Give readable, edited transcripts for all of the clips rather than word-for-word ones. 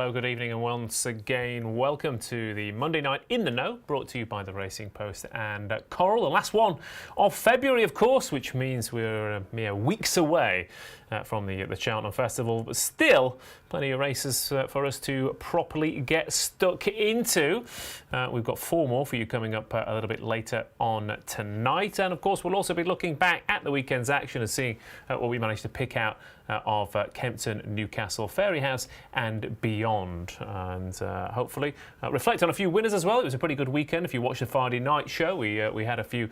Hello, good evening, and once again, welcome to the Monday Night In The Know, brought to you by the Racing Post and Coral. The last one of February, of course, which means we're mere weeks away from the Cheltenham Festival, but still plenty of races for us to properly get stuck into. We've got 4 more for you coming up a little bit later on tonight, and of course we'll also be looking back at the weekend's action and seeing what we managed to pick out of Kempton, Newcastle, Fairyhouse and beyond, and hopefully reflect on a few winners as well. It was a pretty good weekend. If you watched the Friday night show, we had a few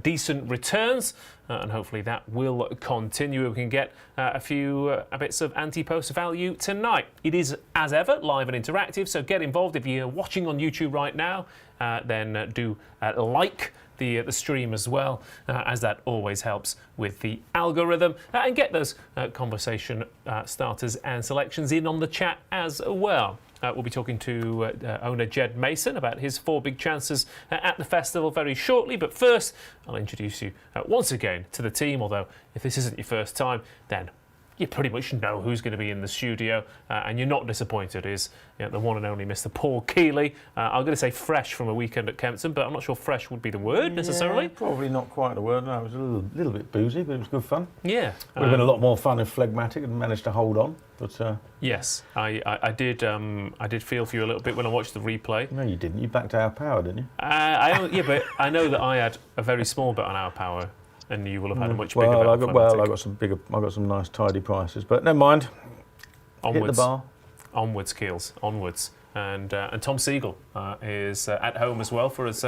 decent returns, and hopefully that will continue. We can get a few bits of Ante-Post value tonight. It is, as ever, live and interactive, so get involved. If you're watching on YouTube right now, then do like the stream as well, as that always helps with the algorithm, and get those conversation starters and selections in on the chat as well. We'll be talking to owner Jed Mason about his 4 big chances at the festival very shortly, but first I'll introduce you once again to the team, although if this isn't your first time, then you pretty much know who's going to be in the studio, and you're not disappointed. Is the one and only Mr. Paul Kealy. I'm going to say fresh from a weekend at Kempton, but I'm not sure fresh would be the word necessarily. Probably not quite the word. No, it was a little bit boozy, but it was good fun. Yeah, would have been a lot more fun if phlegmatic and managed to hold on. But yes, I did feel for you a little bit when I watched the replay. No, you didn't. You backed Our Power, didn't you? Yeah, but I know that I had a very small bet on Our Power, and you will have had a much bigger bet. I got some nice tidy prices, but never mind. Onwards, hit the bar. Onwards, Keels, onwards. And Tom Segal is at home as well for us,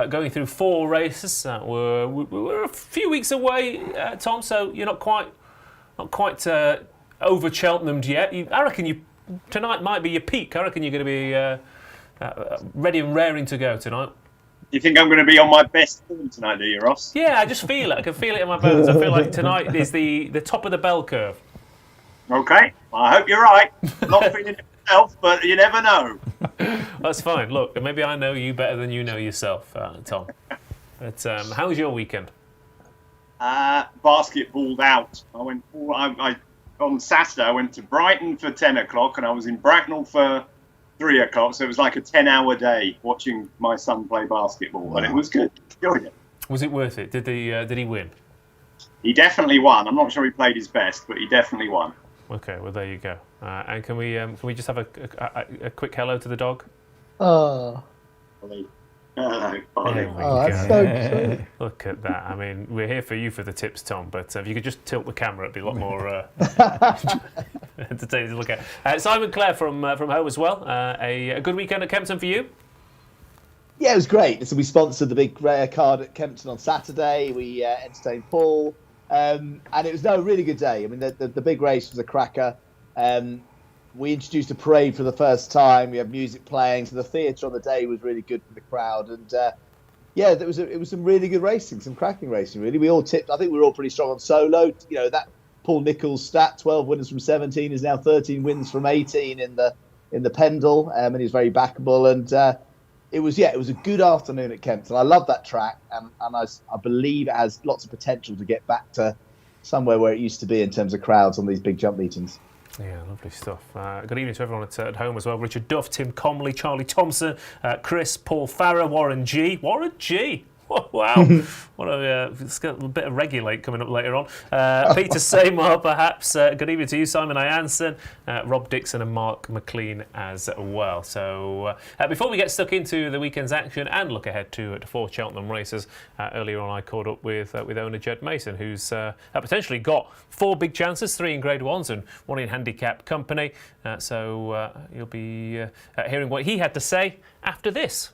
going through 4 races. We're a few weeks away, Tom. So you're not quite over Cheltenhamed yet. I reckon tonight might be your peak. I reckon you're going to be ready and raring to go tonight. You think I'm going to be on my best form tonight, do you, Ross? Yeah, I just feel it. I can feel it in my bones. I feel like tonight is the top of the bell curve. Okay, I hope you're right. Not feeling it myself, but you never know. That's fine. Look, maybe I know you better than you know yourself, Tom. But how was your weekend? Basketballed out. On Saturday, I went to Brighton for 10 o'clock, and I was in Bracknell for 3 o'clock, so it was like a 10-hour day watching my son play basketball. Wow. But it was good. Enjoyed it. Was it worth it? Did he win? He definitely won. I'm not sure he played his best, but he definitely won. Okay, well there you go. And can we just have a quick hello to the dog? Oh. That's so sweet. Look at that. I mean, we're here for you for the tips, Tom, but if you could just tilt the camera, it'd be a lot more entertaining to look at. Simon Clare from home as well. A good weekend at Kempton for you? Yeah, it was great. So we sponsored the big rare card at Kempton on Saturday. We entertained Paul, and it was a really good day. I mean, the big race was a cracker. We introduced a parade for the first time. We had music playing, so the theatre on the day was really good for the crowd. And it was some really good racing, some cracking racing. Really, we all tipped. I think we were all pretty strong on solo. That Paul Nicholls stat: 12 winners from 17 is now 13 wins from 18 in the Pendle, and he's very backable. And it was a good afternoon at Kempton. I love that track, and I believe it has lots of potential to get back to somewhere where it used to be in terms of crowds on these big jump meetings. Yeah, lovely stuff. Good evening to everyone at home as well. Richard Duff, Tim Comley, Charlie Thompson, Chris, Paul Farrer, Warren G. Warren G! Wow. What it's got a bit of Regulate coming up later on. Peter Seymour, perhaps. Good evening to you, Simon Ianson, Rob Dixon and Mark McLean as well. So before we get stuck into the weekend's action and look ahead to 4 Cheltenham races, earlier on I caught up with owner Jed Mason, who's potentially got 4 big chances, 3 in Grade 1s and 1 in handicap company. So you'll be hearing what he had to say after this.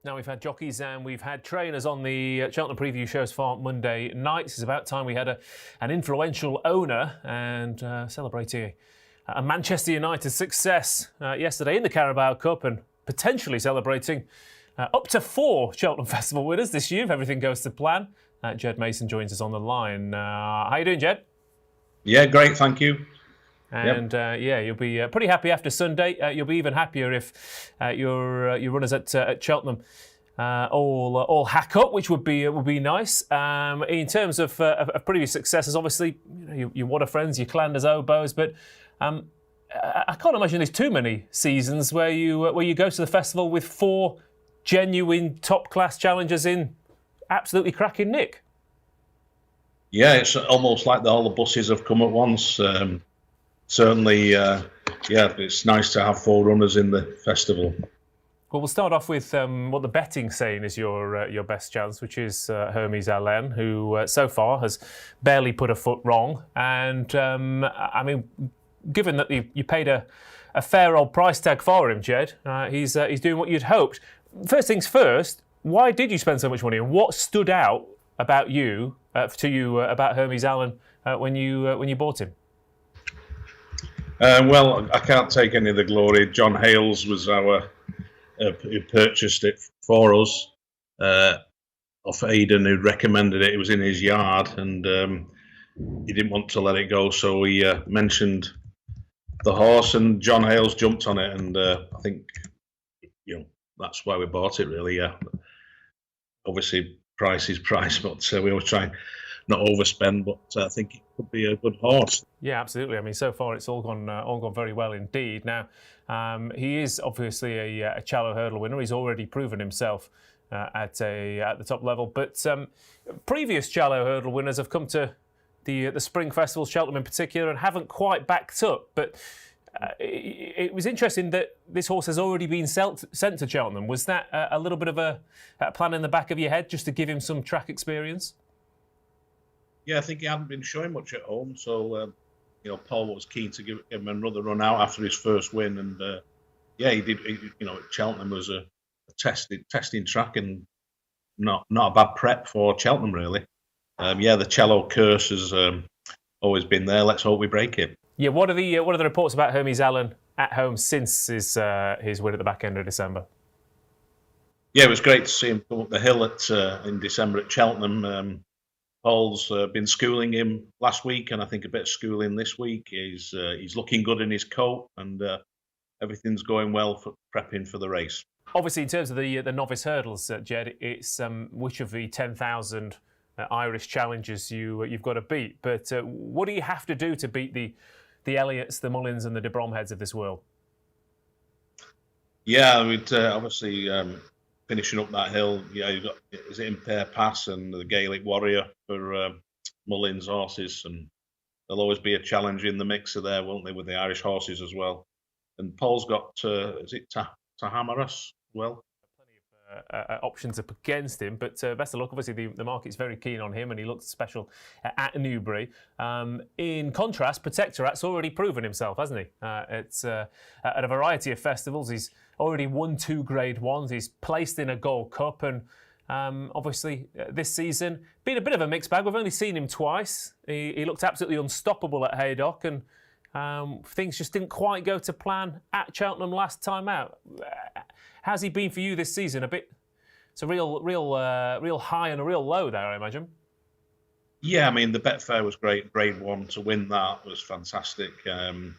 Now we've had jockeys and we've had trainers on the Cheltenham preview shows for Monday nights. It's about time we had an influential owner and celebrating a Manchester United success yesterday in the Carabao Cup and potentially celebrating up to 4 Cheltenham Festival winners this year if everything goes to plan. Ged Mason joins us on the line. How you doing, Jed? Yeah, great, thank you. And you'll be pretty happy after Sunday. You'll be even happier if your runners at Cheltenham all hack up, which would be nice. In terms of previous successes, obviously, your Water friends, your Clanders Oboes, but I can't imagine there's too many seasons where you go to the festival with 4 genuine top class challengers in absolutely cracking nick. Yeah, it's almost like all the buses have come at once. Certainly, it's nice to have 4 runners in the festival. Well, we'll start off with what the betting's saying is your best chance, which is Hermes Allen, who so far has barely put a foot wrong. And I mean, given that you paid a fair old price tag for him, Jed, he's doing what you'd hoped. First things first, why did you spend so much money, and what stood out about you about Hermes Allen when you bought him? Well, I can't take any of the glory. John Hales was who purchased it for us off Aidan, who recommended it. It was in his yard, and he didn't want to let it go, so he mentioned the horse, and John Hales jumped on it, and I think that's why we bought it, really. Yeah, obviously price is price, but we always try not overspend, but I think it could be a good horse. Yeah, absolutely. I mean, so far it's all gone very well indeed. Now, he is obviously a shallow hurdle winner. He's already proven himself at the top level. But previous shallow hurdle winners have come to the spring festival, Cheltenham in particular, and haven't quite backed up. But it was interesting that this horse has already been sent to Cheltenham. Was that a little bit of a plan in the back of your head, just to give him some track experience? Yeah, I think he hadn't been showing much at home, so Paul was keen to give him another run out after his first win, and he did. Cheltenham was a testing track, and not a bad prep for Cheltenham, really. The Cello curse has always been there. Let's hope we break it. Yeah, what are the reports about Hermes Allen at home since his win at the back end of December? Yeah, it was great to see him come up the hill in December at Cheltenham. Paul's been schooling him last week, and I think a bit of schooling this week. He's looking good in his coat, and everything's going well for prepping for the race. Obviously, in terms of the novice hurdles, Jed, it's which of the 10,000 Irish challengers you've got to beat. But what do you have to do to beat the Elliots, the Mullins, and the de Bromheads of this world? Yeah, we'd obviously finishing up that hill. Yeah, you've got is it Impair Pass and the Gaelic Warrior for Mullins horses, and there'll always be a challenge in the mixer there, won't they, with the Irish horses as well. And Paul's got is it Tahamaras as well? Options up against him, but best of luck. Obviously, the market's very keen on him, and he looks special at Newbury. In contrast, Protectorat's already proven himself, hasn't he? It's at a variety of festivals. He's already won 2 Grade 1s. He's placed in a Gold Cup, and obviously this season been a bit of a mixed bag. We've only seen him twice. He looked absolutely unstoppable at Haydock, and things just didn't quite go to plan at Cheltenham last time out. How's he been for you this season? It's a real high and a real low there, I imagine. Yeah, I mean, the Betfair was great. Grade 1 to win that was fantastic. And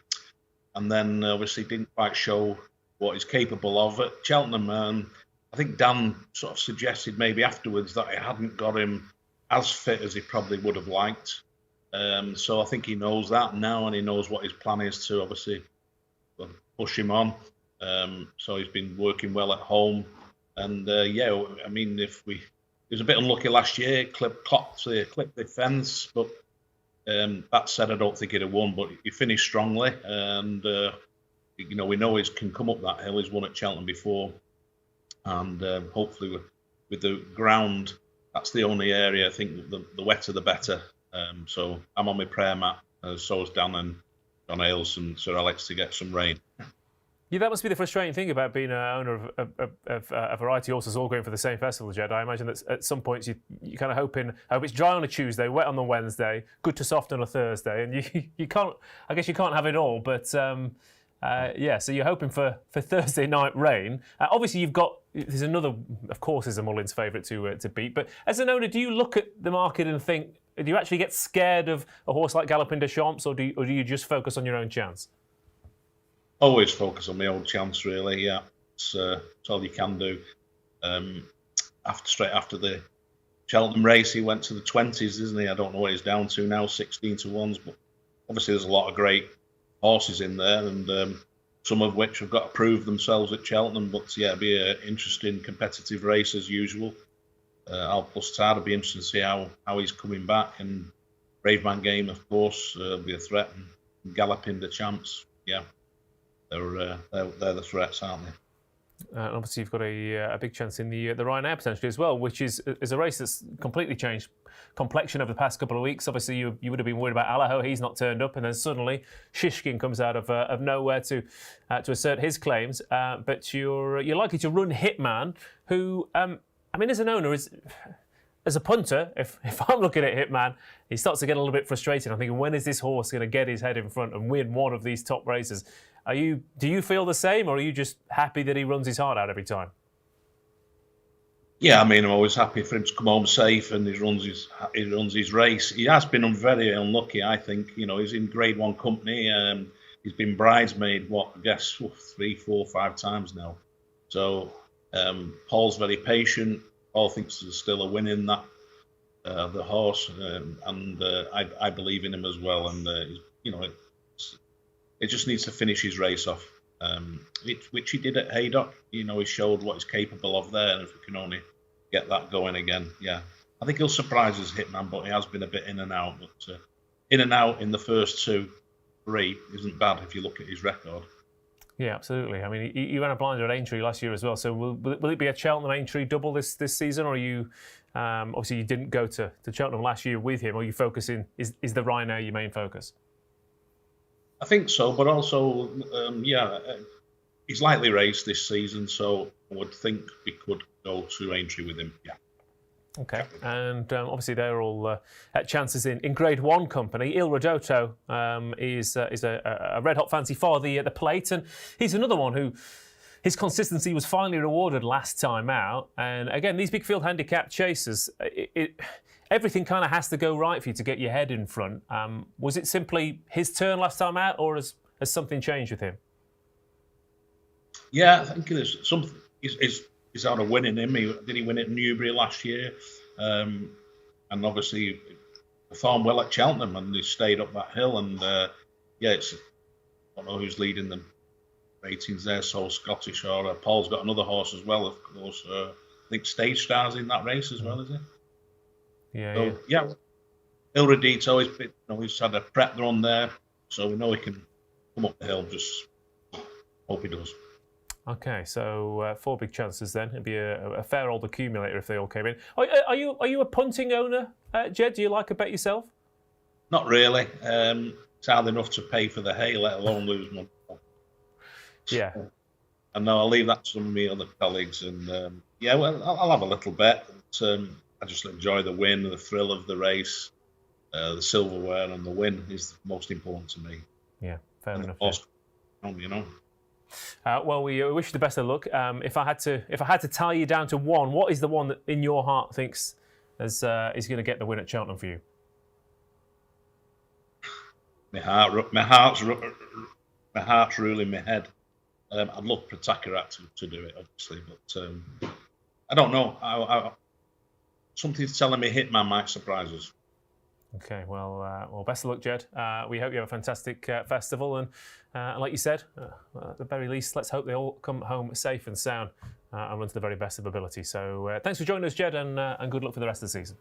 then obviously didn't quite show what he's capable of at Cheltenham. I think Dan sort of suggested maybe afterwards that it hadn't got him as fit as he probably would have liked. So I think he knows that now, and he knows what his plan is to obviously push him on. So he's been working well at home, and I mean, he was a bit unlucky last year, clipped the fence, but that said, I don't think he'd have won, but he finished strongly, and we know he can come up that hill. He's won at Cheltenham before, and hopefully with the ground, that's the only area. I think the wetter the better. So I'm on my prayer mat, so is Dan and John Ailes and Sir Alex, to get some rain. Yeah, that must be the frustrating thing about being an owner of a variety of horses all going for the same festival, Jed. I imagine that at some points you kind of hope it's dry on a Tuesday, wet on the Wednesday, good to soft on a Thursday, and you can't. I guess you can't have it all, but so you're hoping for Thursday night rain. Obviously, there's another, of course, is a Mullins favourite to beat. But as an owner, do you look at the market and think, do you actually get scared of a horse like Galopin Des Champs, or do you just focus on your own chance? Always focus on my own chance, really. Yeah, it's all you can do. Straight after the Cheltenham race, he went to the 20s, isn't he? I don't know what he's down to now, 16 to 1s. But obviously, there's a lot of great horses in there, and some of which have got to prove themselves at Cheltenham. But yeah, it'll be an interesting, competitive race as usual. Al Plustard will be interesting to see how he's coming back, and Brave Man Game, of course, will be a threat, and Galopin Des Champs, yeah. They're the threats, aren't they? And obviously, you've got a big chance in the Ryanair potentially as well, which is a race that's completely changed complexion over the past couple of weeks. Obviously, you would have been worried about Allaho; he's not turned up, and then suddenly Shishkin comes out of nowhere to assert his claims. But you're likely to run Hitman, who as an owner as a punter, if I'm looking at Hitman, he starts to get a little bit frustrated. I'm thinking, when is this horse going to get his head in front and win one of these top races? Do you feel the same, or are you just happy that he runs his heart out every time? Yeah, I'm always happy for him to come home safe, and he runs his race. He has been very unlucky, I think. He's in Grade 1 company. He's been bridesmaid, 3, 4, 5 times now. So Paul's very patient. Paul thinks there's still a win in that, the horse, and I believe in him as well. And it just needs to finish his race off, which he did at Haydock. He showed what he's capable of there, and if we can only get that going again, yeah, I think he'll surprise us, Hitman. But he has been a bit in and out. But in and out in the first 2-3 isn't bad if you look at his record. Yeah, absolutely. He ran a blinder at Aintree last year as well. So will it be a Cheltenham Aintree double this season, or are you obviously you didn't go to Cheltenham last year with him? Or are you focusing? Is the Ryanair your main focus? I think so, but also he's lightly raced this season, so I would think we could go to Aintree with him. Yeah. Okay, and obviously they're all chances in Grade 1 company. Il Rodotto is a red-hot fancy for the plate, and he's another one who his consistency was finally rewarded last time out. And again, these big field handicap chasers, everything kind of has to go right for you to get your head in front. Was it simply his turn last time out, or has something changed with him? Yeah, I think there's something. He's had a win in him. Did he win at Newbury last year? And obviously performed well at Cheltenham, and he stayed up that hill. And I don't know who's leading the ratings there, so Scottish or Paul's got another horse as well, of course. I think Stage Star's in that race as well, is he? Yeah. Il Rodotto, he's had a prep run there, so we know he can come up the hill. Just hope he does. Okay, so 4 big chances then. It'd be a fair old accumulator if they all came in. Are you a punting owner, Jed? Do you like a bet yourself? Not really. It's hard enough to pay for the hay, let alone lose money. Yeah. And no, I'll leave that to some of my other colleagues. And I'll have a little bet. But, I just enjoy the win, the thrill of the race, the silverware, and the win is most important to me. Yeah, fair enough. Well, we wish you the best of luck. If I had to tie you down to one, what is the one that in your heart thinks is going to get the win at Cheltenham for you? My heart's ruling my head. I'd love Protakarat to do it, obviously, but I don't know. Something's telling me Hitman might surprise us. Okay, well, best of luck, Jed. We hope you have a fantastic festival, and like you said, at the very least, let's hope they all come home safe and sound and run to the very best of ability. So, thanks for joining us, Jed, and good luck for the rest of the season.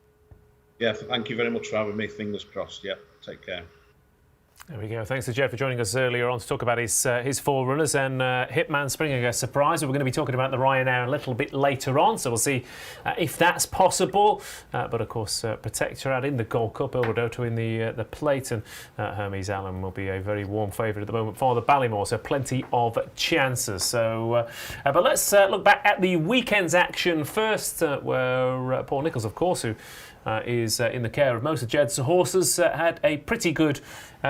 Yeah, thank you very much for having me. Fingers crossed. Yeah, take care. There we go. Thanks to Jed for joining us earlier on to talk about his forerunners and Hitman springing a surprise. We're going to be talking about the Ryanair a little bit later on, so we'll see if that's possible. But of course, Protector out in the Gold Cup, Il Rodotto in the Plate, and Hermes Allen will be a very warm favourite at the moment for the Ballymore, so plenty of chances. So, but let's look back at the weekend's action first, where Paul Nicholls, of course, who is in the care of most of Jed's horses, had a pretty good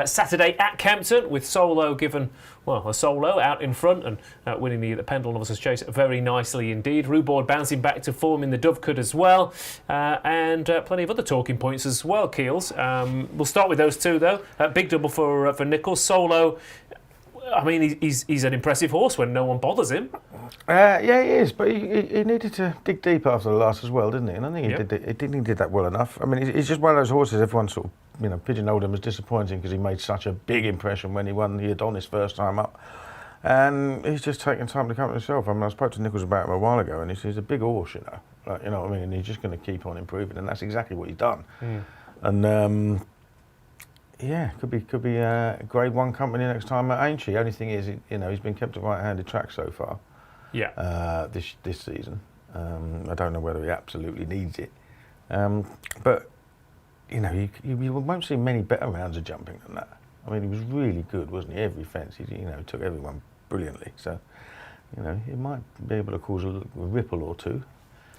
Saturday at Kempton, with Solo given, well, a solo out in front and winning the Pendle Novices Chase very nicely indeed. Rhuboard bouncing back to form in the Dovecote as well, and plenty of other talking points as well, Keels. We'll start with those two though. Big double for Nicholls. Solo, I mean, he's an impressive horse when no one bothers him. Yeah, he is, but he needed to dig deep after the last as well, didn't he? And I think he did that well enough. I mean, he's just one of those horses everyone sort of, pigeonholed him as disappointing because he made such a big impression when he won the Adonis first time up. And he's just taken time to come to himself. I mean, I spoke to Nicholls about him a while ago, and he's a big horse, like, you know what I mean? And he's just going to keep on improving, and that's exactly what he's done. And yeah, could be a Grade 1 company next time at Aintree. Only thing is, he's been kept at right-handed track so far. Yeah. This season, I don't know whether he absolutely needs it, but you won't see many better rounds of jumping than that. I mean, he was really good, wasn't he? Every fence, he took everyone brilliantly. So, he might be able to cause a ripple or two.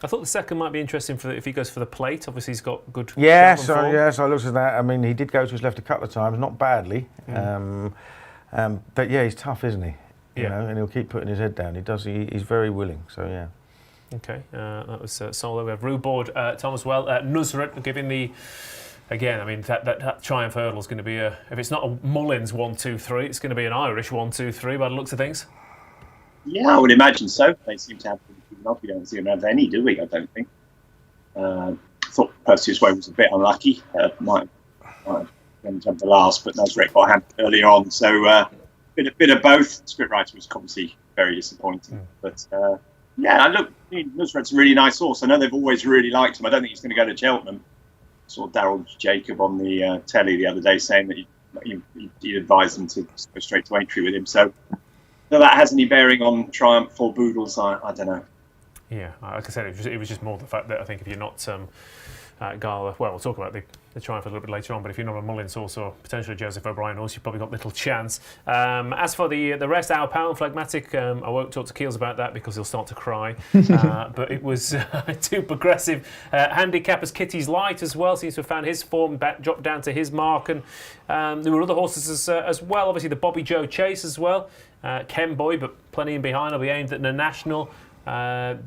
I thought the second might be interesting if he goes for the Plate. Obviously, he's got good. So I looked at that. I mean, he did go to his left a couple of times, not badly. But yeah, he's tough, isn't he? You know, and he'll keep putting his head down. He does. He's very willing. So yeah. Okay, that was Solo. We have Rhuboard, Tom as well. Nusret giving the. Again, I mean, that Triumph Hurdle is going to be if it's not a Mullins 1, 2, 3, it's going to be an Irish 1, 2, 3 by the looks of things. Yeah, I would imagine so. They seem to have enough. We don't seem to have any, do we? I don't think. I thought Perseus Way was a bit unlucky. Might have jumped the last, but Nusret got hampered earlier on. So bit of both. Scriptwriter was obviously very disappointing. But Nusret's a really nice horse. I know they've always really liked him. I don't think he's going to go to Cheltenham. Saw Daryl Jacob on the telly the other day saying that he advised them to go straight to Aintree with him. So that has any bearing on Triumph or Boodles, I don't know. Yeah, like I said, it was just more the fact that I think if you're not Gala, well, we'll talk about the Triumph a little bit later on, but if you're not a Mullins horse or potentially Joseph O'Brien horse, you've probably got little chance. As for the rest, Our Pound Phlegmatic, I won't talk to Keels about that because he'll start to cry. But it was too progressive. Handicappers Kitty's Light as well seems to have found his form, dropped down to his mark, and there were other horses as well. Obviously the Bobby Joe Chase as well, Ken Boy, but plenty in behind. I'll be aimed at the National. Thanks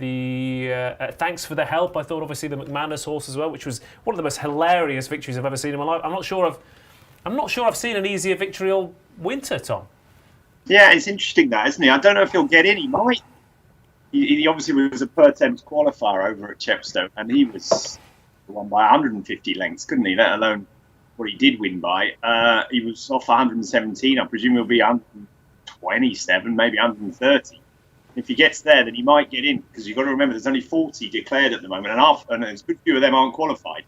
for the help. I thought obviously the McManus horse as well, which was one of the most hilarious victories I've ever seen in my life. I'm not sure I've seen an easier victory all winter, Tom. Yeah, it's interesting that, isn't he? I don't know if he'll get in. He might. He obviously was a per Thames qualifier over at Chepstow, and he was won by 150 lengths, couldn't he? Let alone what he did win by. He was off 117. I presume he'll be 127, maybe 130. If he gets there, then he might get in, because you've got to remember there's only 40 declared at the moment, and a good few of them aren't qualified.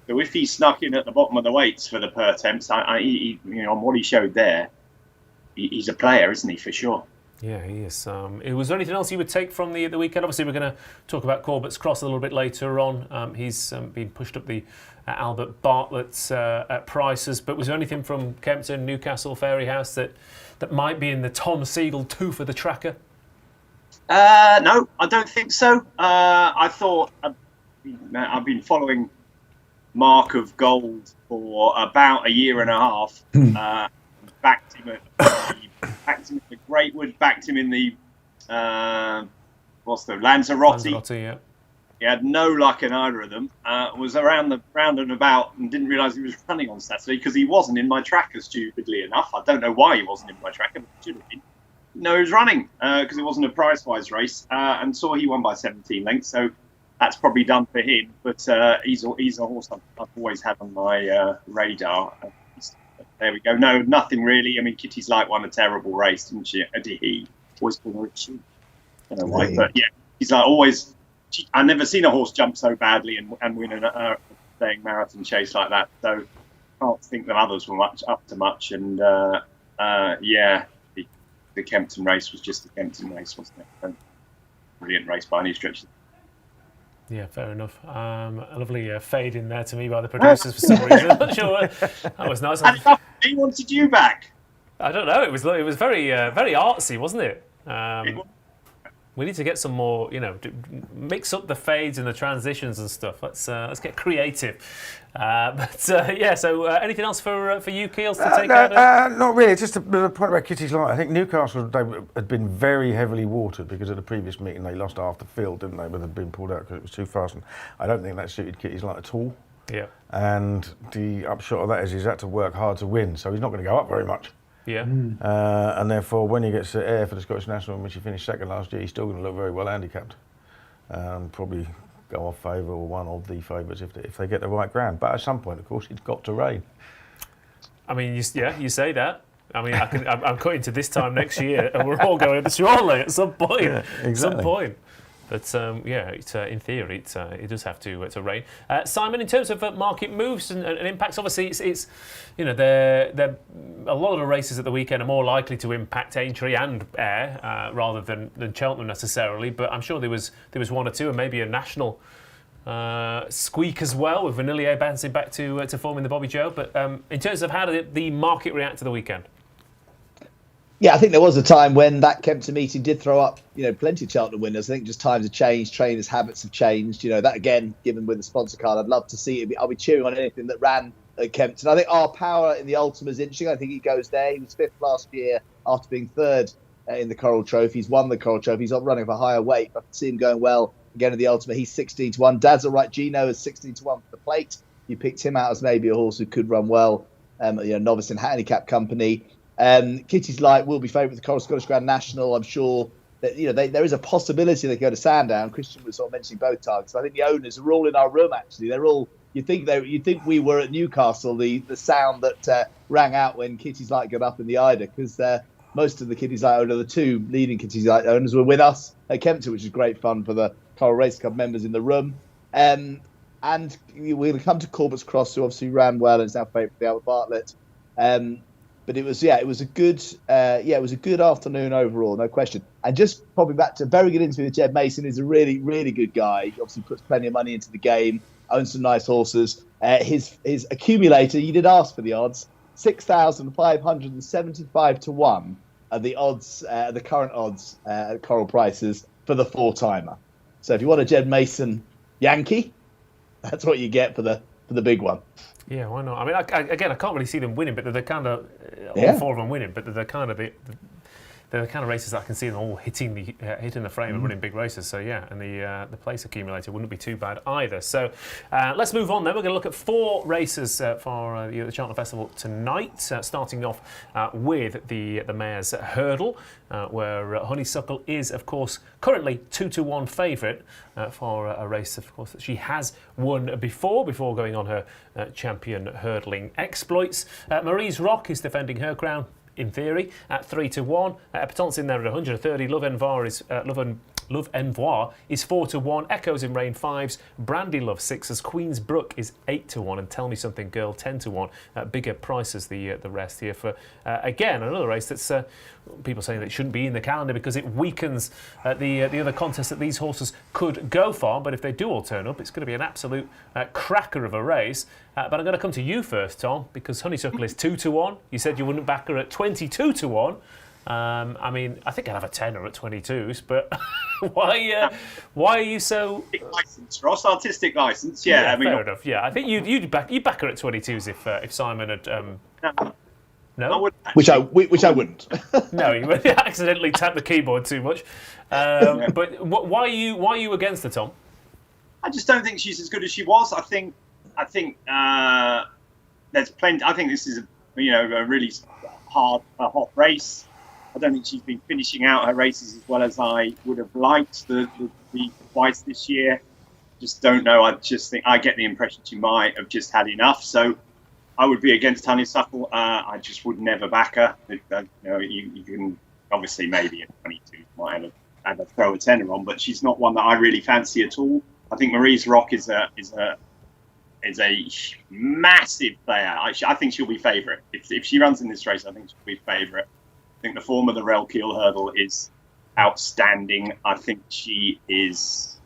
So if he snuck in at the bottom of the weights for the per temps, on what he showed there, he's a player, isn't he, for sure? Yeah, he is. Was there anything else you would take from the weekend? Obviously, we're going to talk about Corbett's Cross a little bit later on. He's been pushed up the Albert Bartlett's prices, but was there anything from Kempton, Newcastle, Fairyhouse that might be in the Tom Segal 2 for the tracker? No, I don't think so. I thought I've been following Mark of Gold for about a year and a half. Backed him at the Greatwood, backed him in the Lanzarote. Yeah. He had no luck in either of them. Was around the round and about and didn't realise he was running on Saturday because he wasn't in my tracker, stupidly enough. I don't know why he wasn't in my tracker, but he should have been. No, he was running because it wasn't a price-wise race, and saw he won by 17 lengths, so that's probably done for him. But he's a horse I've always had on my radar. There we go. No, nothing really. I mean, Kitty's Light won a terrible race, didn't she? Did he? Always called her a cheat. I don't know why, but yeah, he's like always. I've never seen a horse jump so badly and win a marathon chase like that. So can't think that others were much up to much. And the Kempton race was just the Kempton race, wasn't it? A brilliant race by any stretch. Yeah, fair enough. A lovely fade in there to me by the producers for some reason. I'm not sure. That was nice. He wanted you back. I don't know. It was very very artsy, wasn't it? We need to get some more, mix up the fades and the transitions and stuff. Let's get creative. So anything else for you, Keels, to take out? Not really. Just the point about Kitty's Light. I think Newcastle had been very heavily watered because at the previous meeting they lost half the field, didn't they? But they'd been pulled out because it was too fast. And I don't think that suited Kitty's Light at all. Yeah. And the upshot of that is he's had to work hard to win, so he's not going to go up very much. Yeah. And therefore, when he gets to air for the Scottish National, in which he finished second last year, he's still going to look very well handicapped. Probably go off favour or one of the favourites if they get the right ground. But at some point, of course, it's got to rain. I mean, you say that. I mean, I'm cutting to this time next year, and we're all going surely at some point. Yeah, exactly. Some point. But in theory, it does have to rain. Simon, in terms of market moves and impacts, obviously it's a lot of the races at the weekend are more likely to impact Aintree and Ayr rather than Cheltenham necessarily. But I'm sure there was one or two, and maybe a national squeak as well, with Vanillier bouncing back to form in the Bobby Joe. But in terms of how did the market react to the weekend? Yeah, I think there was a time when that Kempton meeting did throw up, plenty of Cheltenham winners. I think just times have changed, trainers' habits have changed. That again, given with the sponsor card, I'd love to see it. I'll be cheering on anything that ran at Kempton. I think Our Power in the Ultima is interesting. I think he goes there. He was fifth last year after being third in the Coral Trophy. He's won the Coral Trophy. He's not running for a higher weight. I can see him going well again in the Ultima. He's 16-1. Dad's all right. Gino is 16-1 for the plate. You picked him out as maybe a horse who could run well. Novice and handicap company. Kitty's Light will be favourite with the Coral Scottish Grand National. I'm sure that there is a possibility they go to Sandown. Christian was sort of mentioning both targets. I think the owners are all in our room. Actually, they're all. You think we were at Newcastle. The sound that rang out when Kitty's Light got up in the Ida, because most of the Kitty's Light owner, the two leading Kitty's Light owners, were with us at Kempton, which is great fun for the Coral Race Club members in the room. And we'll come to Corbett's Cross, who obviously ran well and is now favourite for the Albert Bartlett. But it was a good afternoon overall, no question. And just popping back to a very good interview with Jed Mason, is a really, really good guy. He obviously puts plenty of money into the game, owns some nice horses. His accumulator, you did ask for the odds, 6,575 to 1 are the odds, the current odds at Coral prices for the four-timer. So if you want a Jed Mason Yankee, that's what you get for the big one. Yeah, why not? I mean, I can't really see them winning, but they're kind of all four of them winning. But they're kind of the kind of races that I can see them all hitting the frame and running big races. So yeah, and the place accumulator wouldn't be too bad either. So let's move on then. We're going to look at four races for the Cheltenham Festival tonight. Starting off with the Mayor's Hurdle, where Honeysuckle is, of course, currently 2-1 favourite for a race, of course, that she has won before going on her champion hurdling exploits. Marie's Rock is defending her crown, in theory, at 3-1. Epatant's in there at 130. Love Envoir is 4-1. Echoes in Rain 5s. Brandy Love 6s. Queen's Brook is 8-1. And Tell Me Something Girl 10-1. Bigger prices the rest here for again another race that's people saying that it shouldn't be in the calendar because it weakens the other contests that these horses could go for. But if they do all turn up, it's going to be an absolute cracker of a race. But I'm going to come to you first, Tom, because Honeysuckle is 2-1. You said you wouldn't back her at 22-1. I mean, I think I'd have a tenner at 22s, but why are you so... License, Ross, artistic license, yeah. I mean, fair enough, yeah. I think you'd back her at 22s if Simon had... No? Which I wouldn't. No, you would accidentally tap the keyboard too much. But why are you against her, Tom? I just don't think she's as good as she was. I think there's plenty... I think this is a really hot race. I don't think she's been finishing out her races as well as I would have liked the twice this year. Just don't know. I just think I get the impression she might have just had enough. So I would be against Honeysuckle. I just would never back her. You can obviously maybe at 22 might have a throw a tenner on, but she's not one that I really fancy at all. I think Marie's Rock is a is a massive player. I think she'll be favourite. If she runs in this race, I think she'll be favourite. I think the form of the Relkiel hurdle is outstanding. I think she is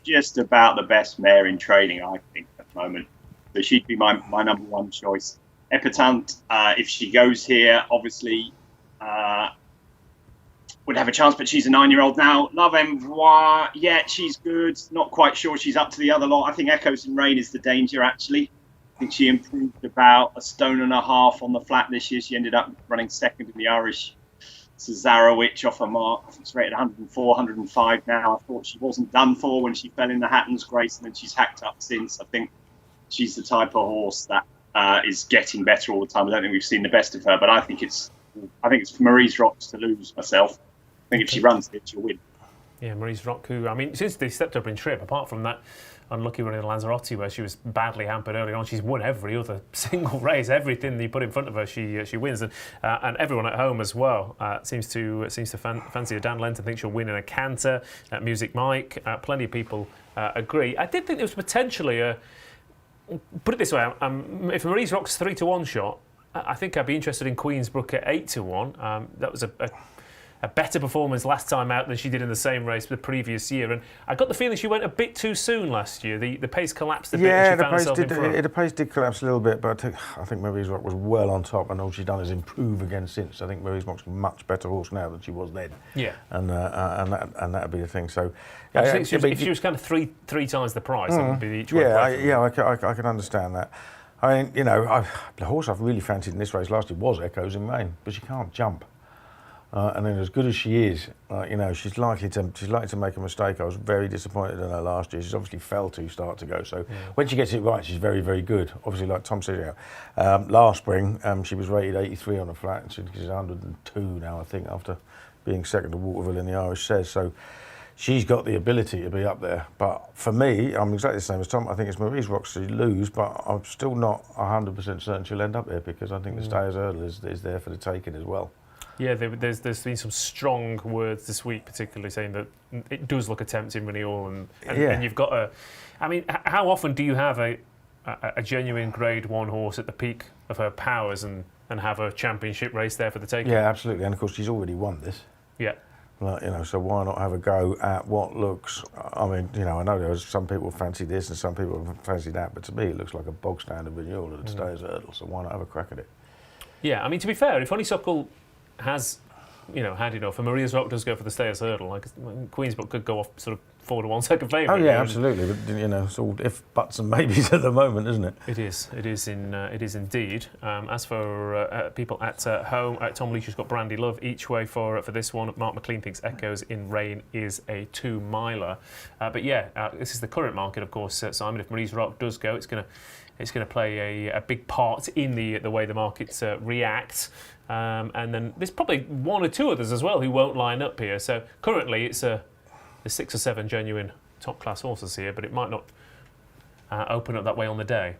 just about the best mare in training, I think, at the moment. So she'd be my number one choice. Epatante, if she goes here, obviously would have a chance, but she's a 9-year-old now. Love Envoi, yeah, she's good. Not quite sure she's up to the other lot. I think Echoes in Rain is the danger, actually. I think she improved about 1.5 stone on the flat this year. She ended up running second in the Irish Cesarewitch off a mark. I think it's rated 104, 105 now. I thought she wasn't done for when she fell in the Hatton's Grace, and then she's hacked up since. I think she's the type of horse that is getting better all the time. I don't think we've seen the best of her, but I think it's for Marie's Rocks to lose myself. I think if she runs it, she'll win. Yeah, Marie's Rock, who, I mean, since they stepped up in trip, apart from that unlucky run in Lanzarote where she was badly hampered early on, she's won every other single race. Everything you put in front of her, she wins, and everyone at home as well seems to fancy her. Dan Lenton thinks she'll win in a canter. Music Mike, plenty of people agree. I did think there was potentially put it this way, if Marie's Rock's 3-1 shot, I think I'd be interested in Queensbrook at 8-1. That was a better performance last time out than she did in the same race the previous year, and I got the feeling she went a bit too soon last year. The pace collapsed a bit. Yeah, and she found herself in front. The pace did collapse a little bit, but I think Marie's Rock was well on top, and all she's done is improve again since. I think Marie's Rock's a much better horse now than she was then. Yeah, and that'd be the thing. So, I think if she was kind of three times the price, that would be each way. I can understand that. I mean, the horse I've really fancied in this race last year was Echoes in Rain, but she can't jump. And then, as good as she is, she's likely to make a mistake. I was very disappointed in her last year. She's obviously fell to start to go. So when she gets it right, she's very, very good. Obviously, like Tom said, last spring she was rated 83 on the flat, and she's 102 now, I think, after being second to Waterville in the Irish Says. So she's got the ability to be up there. But for me, I'm exactly the same as Tom. I think it's Marie's Rocks to lose, but I'm still not 100% certain she'll end up there, because I think the Stayers Hurdle is there for the taking as well. Yeah, there's been some strong words this week, particularly saying that it does look a tempting renewal, and you've got I mean, how often do you have a genuine Grade 1 horse at the peak of her powers and have a championship race there for the taking? Yeah, absolutely, and of course she's already won this. Yeah. So why not have a go at what looks? I mean, I know there's some people fancy this and some people fancy that, but to me it looks like a bog standard renewal at the Stayers Hurdle. So why not have a crack at it? Yeah, I mean, to be fair, if Honeysuckle has, had enough, and Maria's Rock does go for the Stayers Hurdle, like Queensbrook could go off sort of 4-1 second favourite. Oh yeah, absolutely. But it's all if buts and maybes at the moment, isn't it? It is indeed. As for people at home, Tom Leach has got Brandy Love each way for this one. Mark McLean thinks Echoes in Rain is a 2-miler. But this is the current market, of course. Simon, if Marie's Rock does go, it's going to play a big part in the way the markets react. And then there's probably one or two others as well who won't line up here. So currently it's there's 6 or 7 genuine top-class horses here, but it might not open up that way on the day.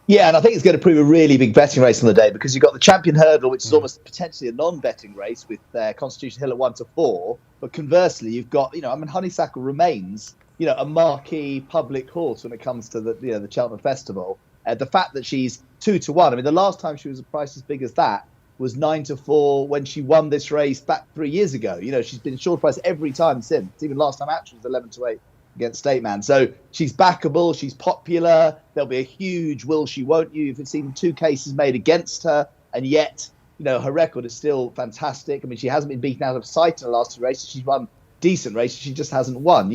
Yeah, and I think it's going to prove a really big betting race on the day, because you've got the Champion Hurdle, which is almost potentially a non-betting race with Constitution Hill at 1-4. But conversely, you've got, Honeysuckle remains, a marquee public horse when it comes to the Cheltenham Festival. The fact that she's 2-1, I mean, the last time she was a price as big as that was 9-4 when she won this race back 3 years ago. She's been short price every time since. Even last time out, she was 11-8 against State Man. So she's backable, she's popular. There'll be a huge will she, won't you? You've seen 2 cases made against her, and yet, her record is still fantastic. I mean, she hasn't been beaten out of sight in the last 2 races. She's won decent races. She just hasn't won,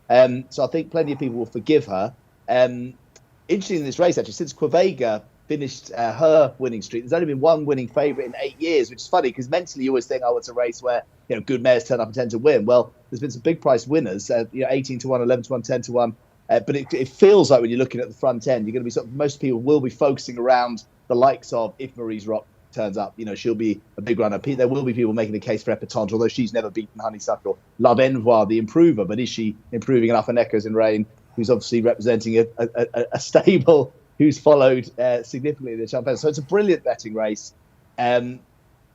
So I think plenty of people will forgive her. Interesting in this race, actually, since Quavega finished her winning streak, there's only been one winning favourite in 8 years, which is funny because mentally you always think, it's a race where good mares turn up and tend to win. Well, there's been some big price winners, 18-1, 11-1, 10-1, but it feels like when you're looking at the front end, you're going to be most people will be focusing around the likes of, if Marie's Rock turns up, she'll be a big runner. There will be people making the case for Epatante, although she's never beaten Honeysuckle. Love Envoi, the improver, but is she improving enough in Echoes in Rain, who's obviously representing a stable who's followed significantly in the Cheltenham Festival. So it's a brilliant betting race. Obviously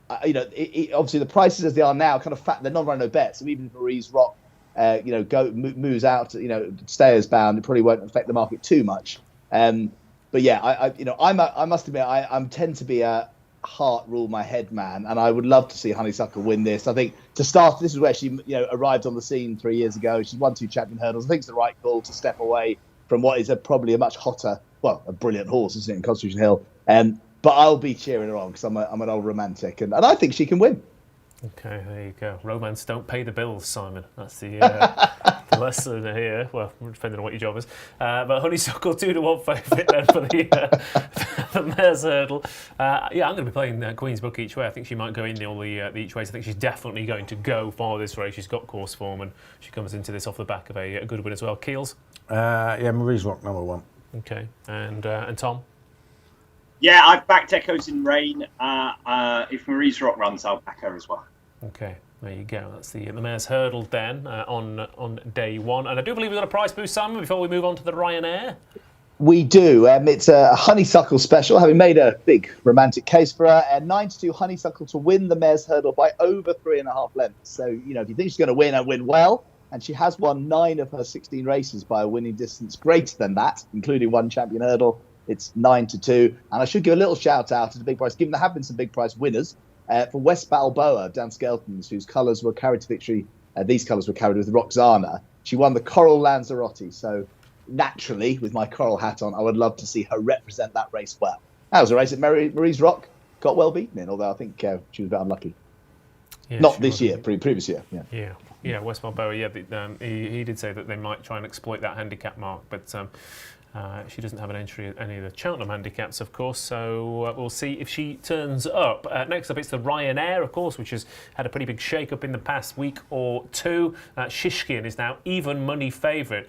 the prices as they are now kind of fat. They're non-run no bets. So even if Marie's Rock, moves out, Stayers bound, it probably won't affect the market too much. But yeah, I must admit, I tend to be a heart rule my head man, and I would love to see Honeysuckle win this. I think to start, this is where she arrived on the scene 3 years ago. She's won 2 champion hurdles. I think it's the right call to step away from what is probably a much hotter, well, a brilliant horse, isn't it, in Constitution Hill. But I'll be cheering her on because I'm an old romantic, and I think she can win. Okay, there you go. Romance don't pay the bills, Simon. That's the lesson here. Well, depending on what your job is. But Honeysuckle 2-1 favourite then for the Mares Hurdle. I'm going to be playing Queen's Book each way. I think she might go in all the each ways. I think she's definitely going to go for this race. She's got course form, and she comes into this off the back of a good win as well. Keels? Marie's Rock number 1. Okay, and Tom? Yeah, I've backed Echoes in Rain. If Marie's Rock runs, I'll back her as well. Okay, there you go. That's the Mares Hurdle then on day 1. And I do believe we've got a price boost, Simon, before we move on to the Ryanair. We do. It's a Honeysuckle special, having made a big romantic case for her. 9-2 Honeysuckle to win the Mares Hurdle by over 3.5 lengths. So, if you think she's going to win and win well, and she has won 9 of her 16 races by a winning distance greater than that, including 1 champion hurdle. It's 9-2. And I should give a little shout out to the big price, given there have been some big price winners, for West Balboa, Dan Skelton's, whose colours were carried to victory. These colours were carried with Roxana. She won the Coral Lanzarote. So naturally, with my coral hat on, I would love to see her represent that race well. That was a race that Marie's Rock got well beaten in, although I think she was a bit unlucky. Yeah, not this year, previous year. Yeah, West Balboa, he did say that they might try and exploit that handicap mark, but she doesn't have an entry at any of the Cheltenham handicaps, of course, so we'll see if she turns up. Next up, it's the Ryanair, of course, which has had a pretty big shake-up in the past week or two. Shishkin is now even money favourite.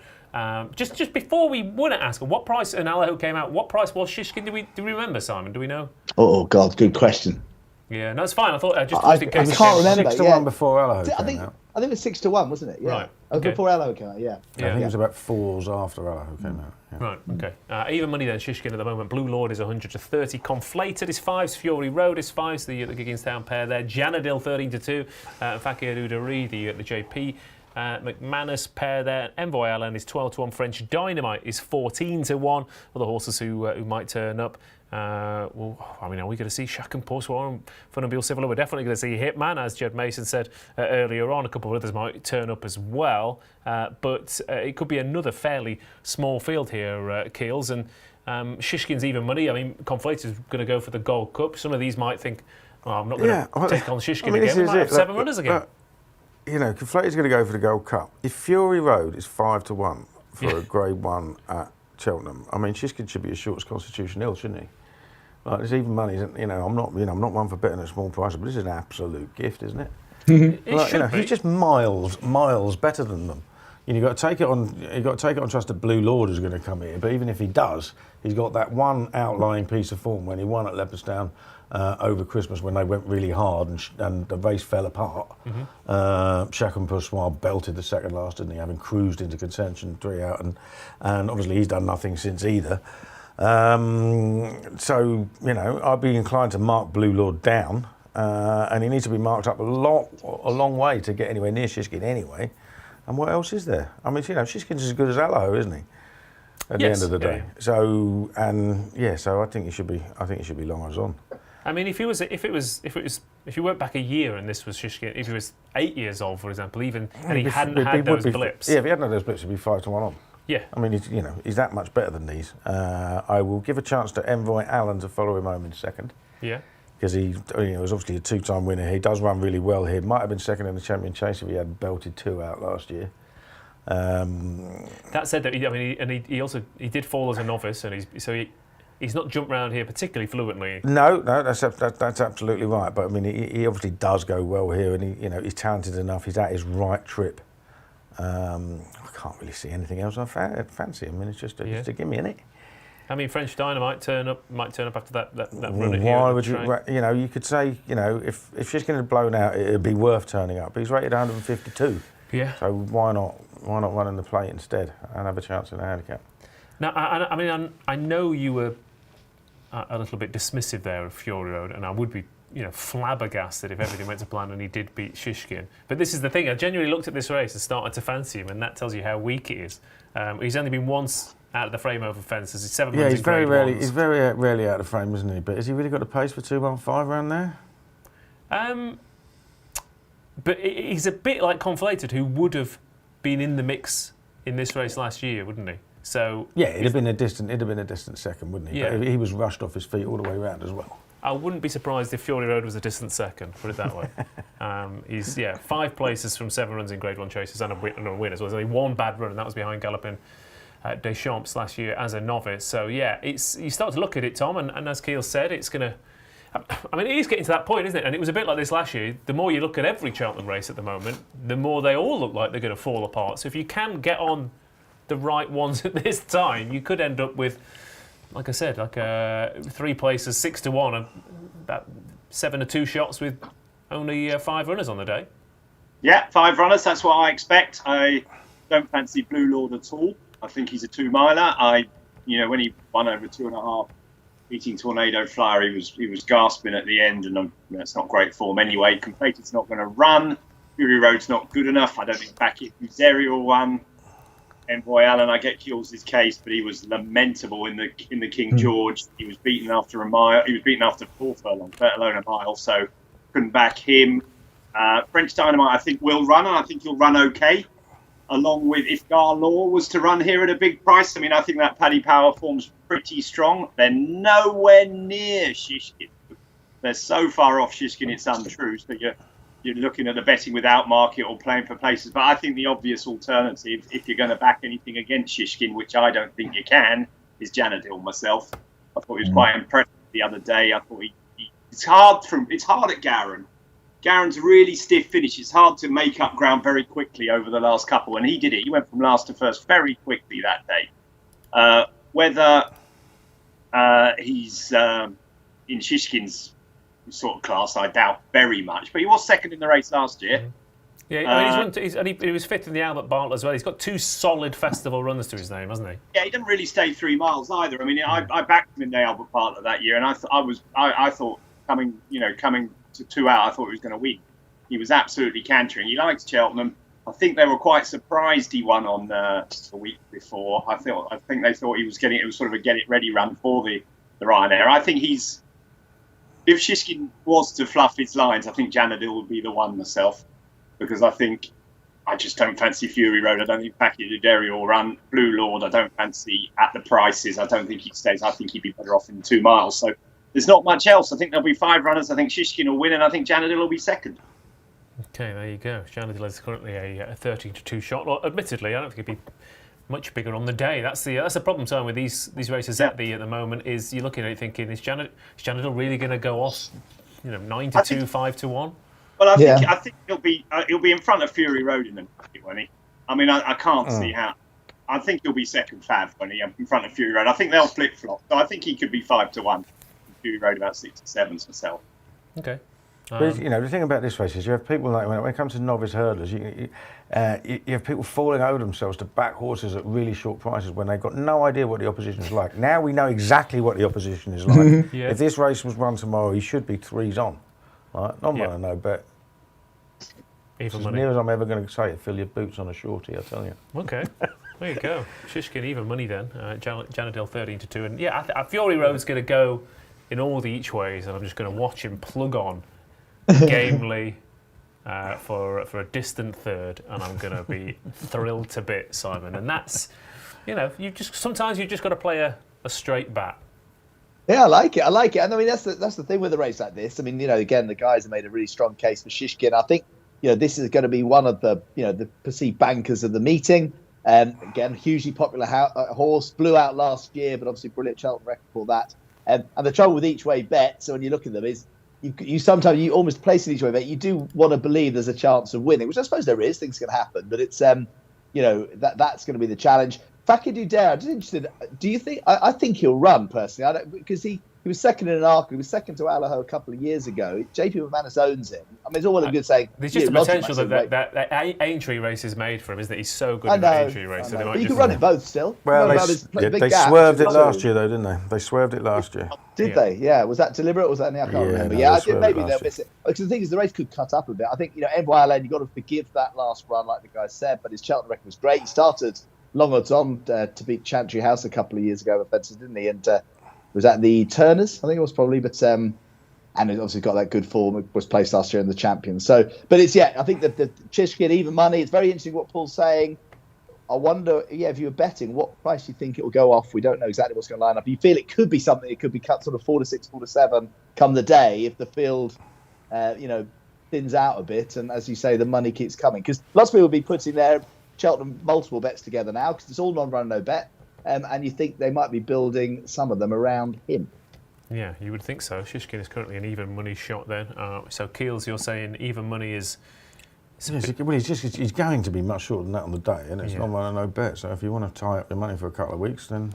Just before we want to ask her, what price, and Allaho came out, what price was Shishkin? Do we remember, Simon? Do we know? Oh, God, good question. Yeah, no, it's fine. I thought just in case. I can't remember. 6-1 before Allaho came out. I think it was 6-1, wasn't it? Yeah. Right. Okay. Before Allaho came out, yeah. I think it was about 4s after Allaho came out. Yeah. Right, okay. Even money then, Shishkin at the moment. Blue Lord is 100-30. Conflated is 5s. Fury Road is 5s. The Gigginstown pair there. Janadil 13-2. Fakir Udari, the JP. McManus pair there. Envoy Allen is 12-1. French Dynamite is 14-1. Other horses who might turn up. Are we going to see Ante-Post and Funambule Civil? We're definitely going to see Hitman, as Jed Mason said earlier on. A couple of others might turn up as well, but it could be another fairly small field here, Keels. And Shishkin's even money. I mean, Conflated is going to go for the Gold Cup. Some of these might think, I'm not going to take on Shishkin again. We might have 7 runners again. Conflated's going to go for the Gold Cup. If Fury Road is 5-1 for a Grade 1 at Cheltenham, I mean, Shishkin should be as short as Constitution Hill, shouldn't he? Like, there's even money. I'm not one for betting at small prices, but this is an absolute gift, isn't it? He's just miles better than them. You've got to take it on trust that Blue Lord is going to come here. But even if he does, he's got that one outlying piece of form when he won at Leopardstown over Christmas when they went really hard and the race fell apart. Ante-Post belted the second last, didn't he? Having cruised into contention 3 out, and obviously he's done nothing since either. So I'd be inclined to mark Blue Lord down, and he needs to be marked up a long way to get anywhere near Shishkin anyway. And what else is there? I mean, Shishkin's as good as Allaho, isn't he? At the end of the day. Yeah. So I think he should be. I think he should be long as on. I mean, if you went back a year and this was Shishkin, if he was 8 years old, for example, and he hadn't had those blips. Yeah, if he hadn't had those blips, he'd be 5-1 on. Yeah. I mean, he's that much better than these. I will give a chance to Envoy Allen to follow him home in second. Yeah. Because he was obviously a 2-time winner. He does run really well here. Might have been second in the Champion Chase if he had belted 2 out last year. That said, he did fall as a novice, and he's not jumped around here particularly fluently. No, that's absolutely right. But I mean, he obviously does go well here, and he's talented enough. He's at his right trip. I can't really see anything else I fancy. I mean, it's just a gimme, isn't it? I mean, French Dynamite might turn up after that run at Why would you? You could say, if Shishkin had blown out, it'd be worth turning up. He's rated 152. Yeah. So why not run in the plate instead and have a chance in the handicap? Now, I know you were a little bit dismissive there of Fury Road, and I would be flabbergasted if everything went to plan and he did beat Shishkin. But this is the thing, I genuinely looked at this race and started to fancy him, and that tells you how weak it is. He's only been once out of the frame over fences. He's 7 months he's very rarely out of the frame, isn't he? But has he really got the pace for 2:15 around there? But he's a bit like Conflated, who would have been in the mix in this race last year, wouldn't he? So it'd have been a distant second, wouldn't he? Yeah. But he was rushed off his feet all the way around as well. I wouldn't be surprised if Fury Road was a distant second, put it that way. He's 5 places from 7 runs in Grade 1 chases and a win as well. There's only 1 bad run, and that was behind Gallopin Deschamps last year as a novice. So you start to look at it, Tom, and as Kealy said, it's going to. I mean, it is getting to that point, isn't it? And it was a bit like this last year. The more you look at every Cheltenham race at the moment, the more they all look like they're going to fall apart. So if you can get on the right ones at this time, you could end up with, like I said, 3 places, 6-1, and about 7-2 shots with only 5 runners on the day. Yeah, 5 runners. That's what I expect. I don't fancy Blue Lord at all. I think he's a 2-miler. When he won over 2.5. Beating Tornado Flyer, he was gasping at the end, and it's not great form anyway. Completed's not going to run. Fury Road's not good enough. I don't think Beckett Fusarial won. Envoy Allen, I get Kealy's case, but he was lamentable in the King George. He was beaten after a mile. He was beaten after 4 furlongs, let alone a mile. So couldn't back him. French Dynamite, I think, will run, and I think he'll run okay. Along with, if Gar Law was to run here at a big price, I mean, I think that Paddy Power form's pretty strong. They're nowhere near Shishkin. They're so far off Shishkin, it's untrue. So you're looking at the betting without market or playing for places. But I think the obvious alternative, if you're going to back anything against Shishkin, which I don't think you can, is Janadil myself. I thought he was quite impressive the other day. I thought it's hard at Garin. Garen's really stiff finish. It's hard to make up ground very quickly over the last couple, and he did it. He went from last to first very quickly that day. Whether he's in Shishkin's sort of class, I doubt very much. But he was second in the race last year. Yeah, he was 5th in the Albert Bartlett as well. He's got 2 solid festival runs to his name, hasn't he? Yeah, he didn't really stay 3 miles either. I mean, I backed him in the Albert Bartlett that year, and I thought coming to 2 out, I thought he was going to win. He was absolutely cantering. He likes Cheltenham. I think they were quite surprised he won on the week before. I think they thought it was sort of a get it ready run for the Ryanair. I think if Shishkin was to fluff his lines, I think Janadil would be the one myself, because I just don't fancy Fury Road. I don't think Packy Derry will run. Blue Lord, I don't fancy at the prices. I don't think he stays. I think he'd be better off in 2 miles. So there's not much else. I think there'll be 5 runners. I think Shishkin will win, and I think Janadil will be second. Okay, there you go. Janadil is currently a 13-2 shot. Well, admittedly, I don't think it'd be much bigger on the day. That's the problem, Tom, with these races at the moment, is you're looking at it thinking, is Janadil really going to go off 9-2, 5-1? Well, I think he'll be in front of Fury Road in the market, won't he? I mean, I can't see how. I think he'll be second fav when he in front of Fury Road. I think they'll flip flop. So I think he could be 5-1. Fury Road about 6-7 myself. Okay. But, the thing about this race is you have people like, when it comes to novice hurdlers, you have people falling over themselves to back horses at really short prices when they've got no idea what the opposition is like. Now we know exactly what the opposition is like. If this race was run tomorrow, he should be 3s on. Right? Not what I know, but as near as I'm ever going to say it, fill your boots on a shorty, I tell you. Okay. There you go. Shishkin even money then. Janadil 13-2. And yeah, Fury Road's going to go in all the each ways, and I'm just going to watch him plug on gamely for a distant third, and I'm going to be thrilled to bits, Simon. And that's, sometimes you've just got to play a straight bat. Yeah, I like it. And I mean, that's the thing with a race like this. I mean, again, the guys have made a really strong case for Shishkin. I think, this is going to be one of the, the perceived bankers of the meeting. Again, hugely popular horse, blew out last year, but obviously brilliant Cheltenham record for that. And the trouble with each way bets, so when you look at them, is you sometimes almost place an each way bet. You do want to believe there's a chance of winning, which I suppose there is. Things can happen, but it's that's going to be the challenge. Fakir Dudera, I'm just interested. Do you think? I think he'll run personally. Because He was second in an arc. He was second to Allaho a couple of years ago. JP McManus owns him. I mean, it's all well and good saying. There's just the potential that Aintree race is made for him, isn't it? He's so good in the Aintree race. So but you can run it both still. Well, they swerved it last year, though, didn't they? They swerved it last year. Did they? Yeah. Was that deliberate or was that? I can't remember. No, I think maybe they'll miss it. Because the thing is, the race could cut up a bit. I think, NYLN, you've got to forgive that last run, like the guy said, but his Cheltenham record was great. He started long odds on to beat Chantry House a couple of years ago with fences, didn't he? And was that the Turners? I think it was probably, but and it obviously got that good form. It was placed last year in the Champions. So, but it's I think that the Shishkin even money. It's very interesting what Paul's saying. I wonder, if you were betting, what price you think it will go off? We don't know exactly what's going to line up. You feel it could be something. It could be cut sort of 4 to 6, 4 to 7 come the day if the field, thins out a bit. And as you say, the money keeps coming because lots of people will be putting their Cheltenham multiple bets together now because it's all non-run, no bet. And you think they might be building some of them around him. Yeah, you would think so. Shishkin is currently an even money shot then. So Keels, you're saying even money is... Well, he's going to be much shorter than that on the day, and it's not run no bet. So if you want to tie up your money for a couple of weeks, then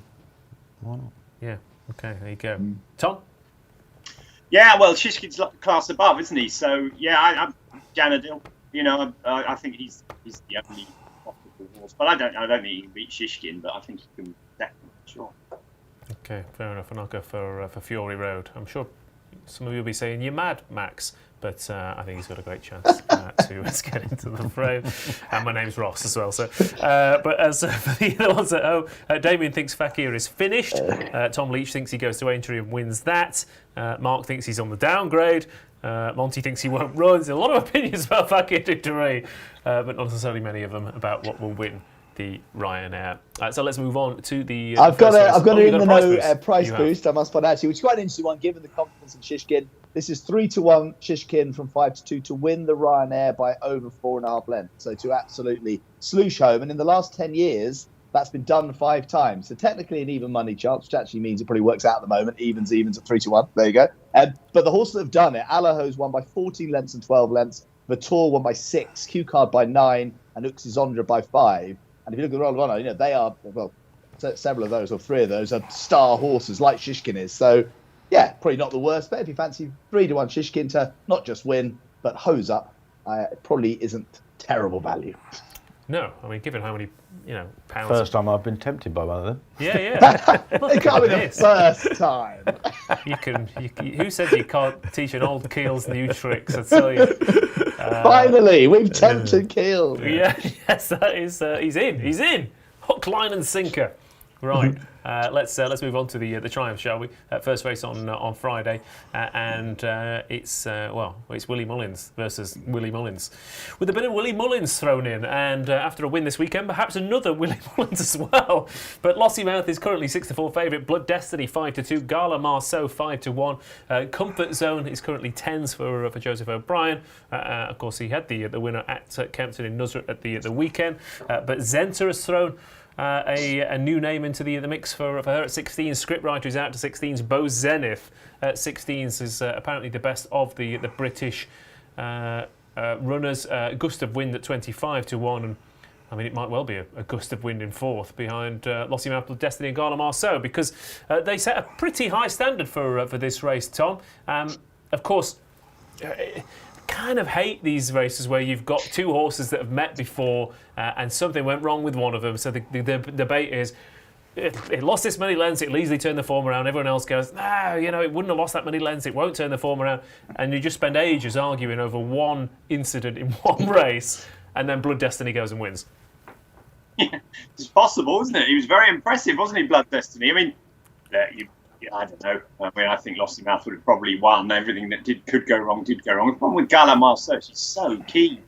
why not? Yeah. Okay. There you go. Tom. Yeah. Well, Shishkin's like a class above, isn't he? So I'm Janadil. I think he's the only possible horse, but I don't think he can beat Shishkin, but I think he can definitely. Sure. Okay. Fair enough. And I'll go for Fury Road. I'm sure some of you will be saying you're mad, Max. But I think he's got a great chance to get into the frame. And my name's Ross as well. So, but as for the other ones at home, Damien thinks Fakir is finished. Tom Leach thinks he goes to Aintree and wins that. Mark thinks he's on the downgrade. Monty thinks he won't run. There's a lot of opinions about Fakir Duray, but not necessarily many of them about what will win the Ryanair. So let's move on to the. I've got it in the no price boost. I must point out to you, which is quite an interesting one given the confidence in Shishkin. This is 3-1 Shishkin from 5-2 to win the Ryanair by over 4.5 lengths. So to absolutely sloosh home. And in the last 10 years, that's been done 5 times. So technically an even money chance, which actually means it probably works out at the moment. Evens at 3-1. There you go. But the horses that have done it, Allaho's won by 14 lengths and 12 lengths. Vautour won by 6, Q-Card by 9, and Uxizondra by 5. And if you look at the Royal of Honour, they are, several of those, or 3 of those, are star horses like Shishkin is. So, yeah, probably not the worst bet if you fancy 3-1 Shishkin to not just win, but hose up. It probably isn't terrible value. No, I mean, given how many, pounds. First time I've been tempted by one of them. Yeah. It can't be the first time. Who said you can't teach an old Keels new tricks? I tell you. Finally, we've tempted Keels. Yeah, yes, that is. He's in. Hook, line, and sinker. Right. Let's move on to the Triumph, shall we? First race on Friday, and it's Willie Mullins versus Willie Mullins, with a bit of Willie Mullins thrown in, and after a win this weekend, perhaps another Willie Mullins as well. But Lossiemouth is currently 6-4 favourite. Blood Destiny 5-2. Gala Marceau 5-1. Comfort Zone is currently 10s for Joseph O'Brien. Of course, he had the winner at Kempton in Nusrat at the weekend, but Zenta has thrown a new name into the mix for her at 16. Scriptwriter is out to 16s. Bo Zenith at 16s is apparently the best of the British runners. Gust of Wind at 25-1, and I mean it might well be a gust of wind in 4th behind Lossiemouth, Blood Destiny and Gala Marceau, because they set a pretty high standard for this race, Tom. Of course, kind of hate these races where you've got 2 horses that have met before and something went wrong with one of them. So the debate is, if it lost this many lengths, it'll easily turn the form around. Everyone else goes, no, it wouldn't have lost that many lengths, it won't turn the form around. And you just spend ages arguing over one incident in one race, and then Blood Destiny goes and wins. Yeah, it's possible, isn't it? He was very impressive, wasn't he, Blood Destiny? I mean, I don't know. I mean, I think Lossiemouth would have probably won. Everything that could go wrong did go wrong. The problem with Gala Marceau, she's so keen.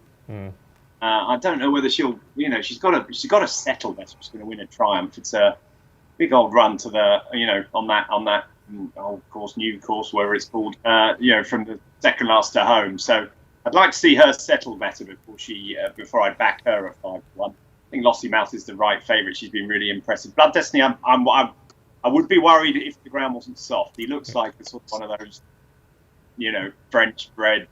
I don't know whether she'll, she's got to settle that she's going to win a Triumph. It's a big old run to the, on that old course, new course, whatever it's called, from the second last to home. So I'd like to see her settle better before I back her at 5-1. I think Lossiemouth is the right favourite. She's been really impressive. Blood Destiny, I would be worried if the ground wasn't soft. He looks like sort of one of those, French-bred,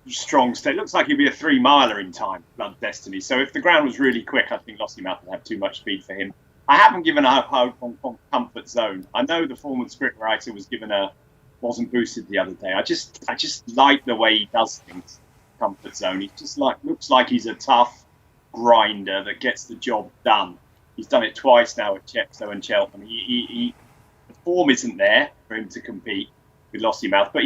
strong state. Looks like he'd be a 3-miler in time, Blood Destiny. So if the ground was really quick, I think Lossiemouth would have too much speed for him. I haven't given up hope on Comfort Zone. I know the former scriptwriter wasn't boosted the other day. I just like the way he does things. Comfort Zone. He just looks like he's a tough grinder that gets the job done. He's done it twice now at Chepstow and Cheltenham. The form isn't there for him to compete with Lossiemouth, but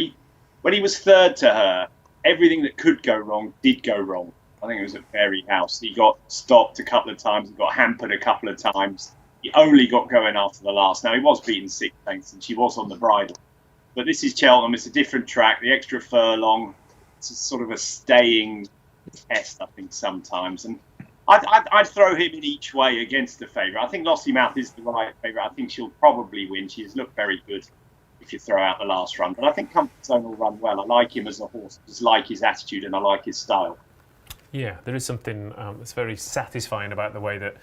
when he was third to her, everything that could go wrong did go wrong. I think it was at Fairy House. He got stopped a couple of times. He got hampered a couple of times. He only got going after the last. Now, he was beaten 6 lengths, and she was on the bridle. But this is Cheltenham. It's a different track. The extra furlong, it's a sort of a staying test, I think, sometimes. And I'd throw him in each way against the favourite. I think Lossiemouth is the right favourite. I think she'll probably win. She has looked very good if you throw out the last run. But I think Comfort Zone will run well. I like him as a horse. I just like his attitude and I like his style. Yeah, there is something that's very satisfying about the way that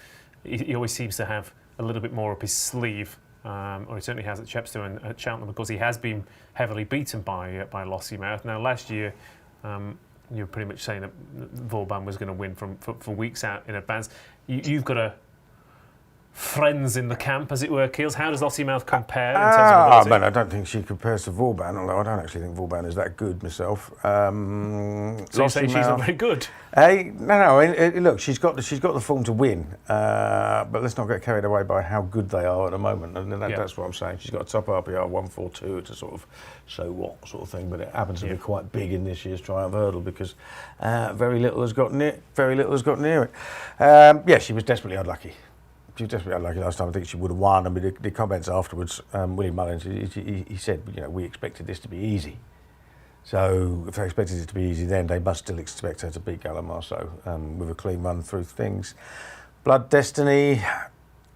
he always seems to have a little bit more up his sleeve, or he certainly has at Chepstow and at Cheltenham, because he has been heavily beaten by Lossiemouth. Now, last year, you were pretty much saying that Vauban was going to win for weeks out in advance. You've got friends in the camp, as it were, Keels. How does Lossiemouth compare in terms of ability? I don't think she compares to Vauban, although I don't actually think Vauban is that good myself. So you say she's not very good? No. Look, she's got the form to win, but let's not get carried away by how good they are at the moment. And that's what I'm saying. She's got a top RPR 142. It's a sort of so what sort of thing, but it happens to be quite big in this year's Triumph Hurdle because very little has got near it. She was desperately unlucky. She was desperately unlucky last time. I think she would have won. I mean, the comments afterwards, William Mullins, he said, we expected this to be easy. So if they expected it to be easy, then they must still expect her to beat Gallimarceau with a clean run through things. Blood Destiny,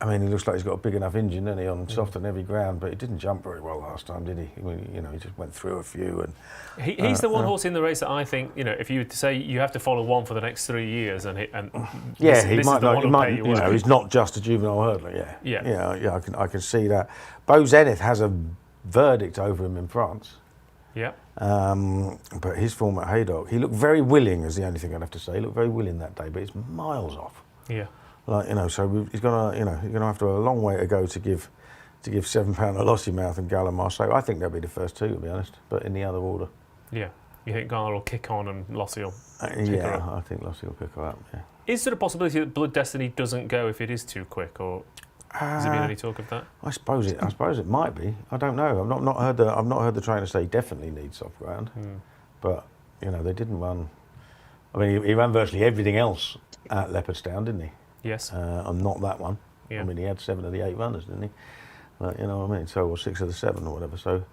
I mean, he looks like he's got a big enough engine, doesn't he, on soft and heavy ground, but he didn't jump very well last time, did he? I mean, he just went through a few. And he's the one horse in the race that I think, if you were to say you have to follow one for the next 3 years, he might not. He's not just a juvenile hurdler. I can see that. Beau Zenith has a verdict over him in France. Yeah. But his form at Haydock, he looked very willing, is the only thing I'd have to say. He looked very willing that day, but it's miles off. Yeah. So he's gonna have to a long way to go to give £7 to Lossiemouth and Gallimarceau. I think they'll be the first two, to be honest, but in the other order. Yeah. You think Gala will kick on and Lossie will pick her up? I think Lossie will pick her up, yeah. Is there a possibility that Blood Destiny doesn't go if it is too quick, or has there been any talk of that? I suppose it might be. I don't know. I've not heard the trainer say definitely needs soft ground, but they didn't run. I mean, he ran virtually everything else at Leopardstown, didn't he? Yes. And not that one. Yeah. I mean, he had 7 of the 8 runners, didn't he? You know what I mean? So, or 6 of the 7 or whatever. So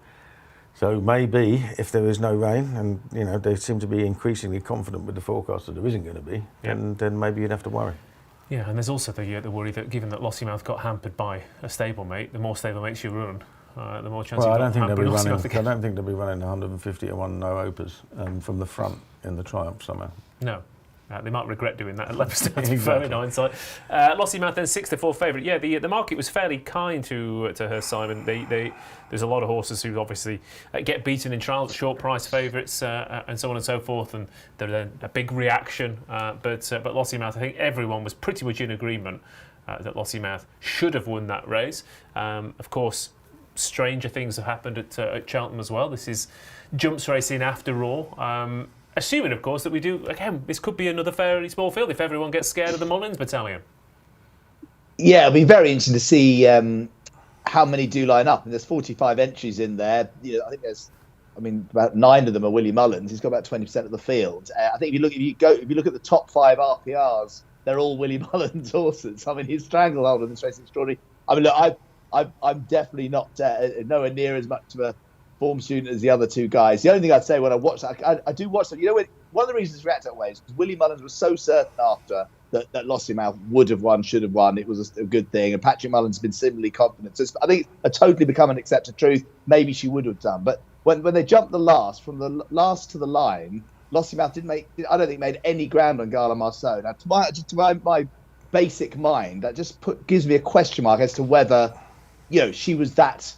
maybe if there is no rain, and they seem to be increasingly confident with the forecast that there isn't going to be, then maybe you'd have to worry. Yeah, and there's also the worry that given that Lossiemouth got hampered by a stablemate, the more stablemates you run, the more chance you've got to hamper Lossiemouth again. I don't think they'll be running 150 to 1 no opers from the front in the Triumph somehow. No. They might regret doing that at Leopardstown, to be fair, in hindsight. Lossiemouth then 6-4 favourite. Yeah, the market was fairly kind to her, Simon. There's a lot of horses who obviously get beaten in trials, short price favourites, and so on and so forth, and there's a big reaction. But Lossiemouth, I think everyone was pretty much in agreement that Lossiemouth should have won that race. Of course, stranger things have happened at Cheltenham as well. This is jumps racing after all. Assuming, of course, that we do, again, this could be another fairly small field if everyone gets scared of the Mullins battalion. Yeah, it'll be very interesting to see how many do line up. And there's 45 entries in there. I think about 9 of them are Willie Mullins. He's got about 20% of the field. I think if you look at the top 5 RPRs, they're all Willie Mullins horses. I mean, his stranglehold in this race is extraordinary. I mean, look, I'm definitely not nowhere near as much of a form student as the other 2 guys. The only thing I'd say when I watch that, I do watch them. One of the reasons I react that way is because Willie Mullins was so certain after that Lossiemouth would have won, should have won. It was a good thing. And Patrick Mullins has been similarly confident. So I think it's totally become an accepted truth. Maybe she would have done. But when they jumped from the last to the line, Lossiemouth I don't think made any ground on Gallimarceau. Now, to my basic mind, that just gives me a question mark as to whether, she was that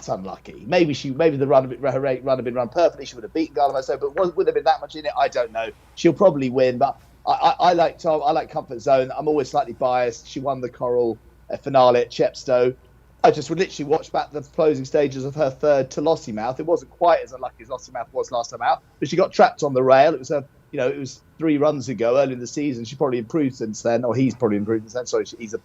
unlucky. Maybe the run had been run perfectly. She would have beaten Gallimarceau, but would there been that much in it? I don't know. She'll probably win, but I like Tom. I like Comfort Zone. I'm always slightly biased. She won the Coral finale at Chepstow. I just would literally watch back the closing stages of her third to Lossiemouth. It wasn't quite as unlucky as Lossiemouth was last time out, but she got trapped on the rail. It was it was 3 runs ago, early in the season. She probably improved since then, or he's probably improved since then. Sorry, he's a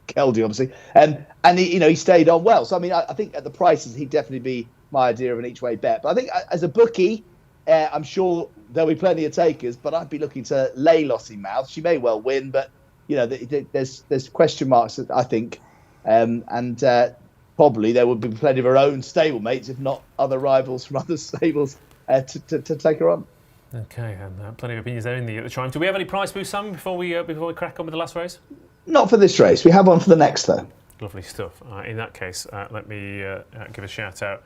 Keldy, obviously, and he stayed on well. So I mean, I think at the prices, he'd definitely be my idea of an each way bet. But I think as a bookie, I'm sure there'll be plenty of takers. But I'd be looking to lay Lossiemouth. She may well win, but there's question marks, I think, and probably there would be plenty of her own stablemates, if not other rivals from other stables, to take her on. Okay, and plenty of opinions there in the time. Do we have any price boosts, Sam, before we crack on with the last race? Not for this race. We have one for the next, though. Lovely stuff. In that case, let me give a shout out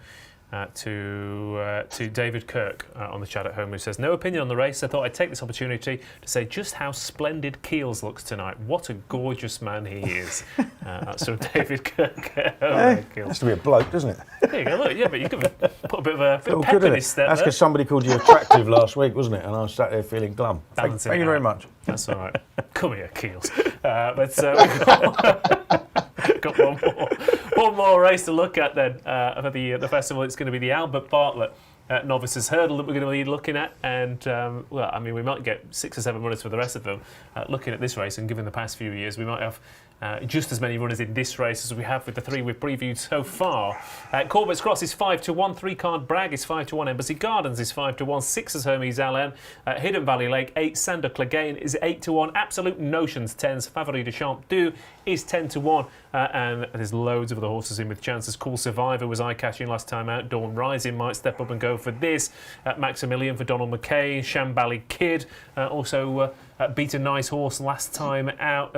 to David Kirk on the chat at home, who says, no opinion on the race. I thought I'd take this opportunity to say just how splendid Keels looks tonight. What a gorgeous man he is. That's from David Kirk. Has to be a bloke, doesn't it? There you go. Look, yeah, but you could put a bit of pep in his step. That's because somebody called you attractive last week, wasn't it? And I was sat there feeling glum. Thank you very much. That's all right. Come here, Keels. But we've got one more race to look at then for the festival. It's going to be the Albert Bartlett Novices Hurdle that we're going to be looking at, and we might get 6 or 7 runners for the rest of them. Looking at this race, and given the past few years, we might have just as many runners in this race as we have with the 3 we've previewed so far. Corbett's Cross is 5-1, 3-Card Bragg is 5-1, Embassy Gardens is 5-1, 6 is Hermes Allen, Hidden Valley Lake 8, Sander Clegane is 8-1, Absolute Notions 10s, Favori de Champdou is 10-1, and there's loads of other horses in with chances. Cool Survivor was eye-catching last time out. Dawn Rising might step up and go for this. Maximilian for Donald McKay, Shambally Kid also beat a nice horse last time out.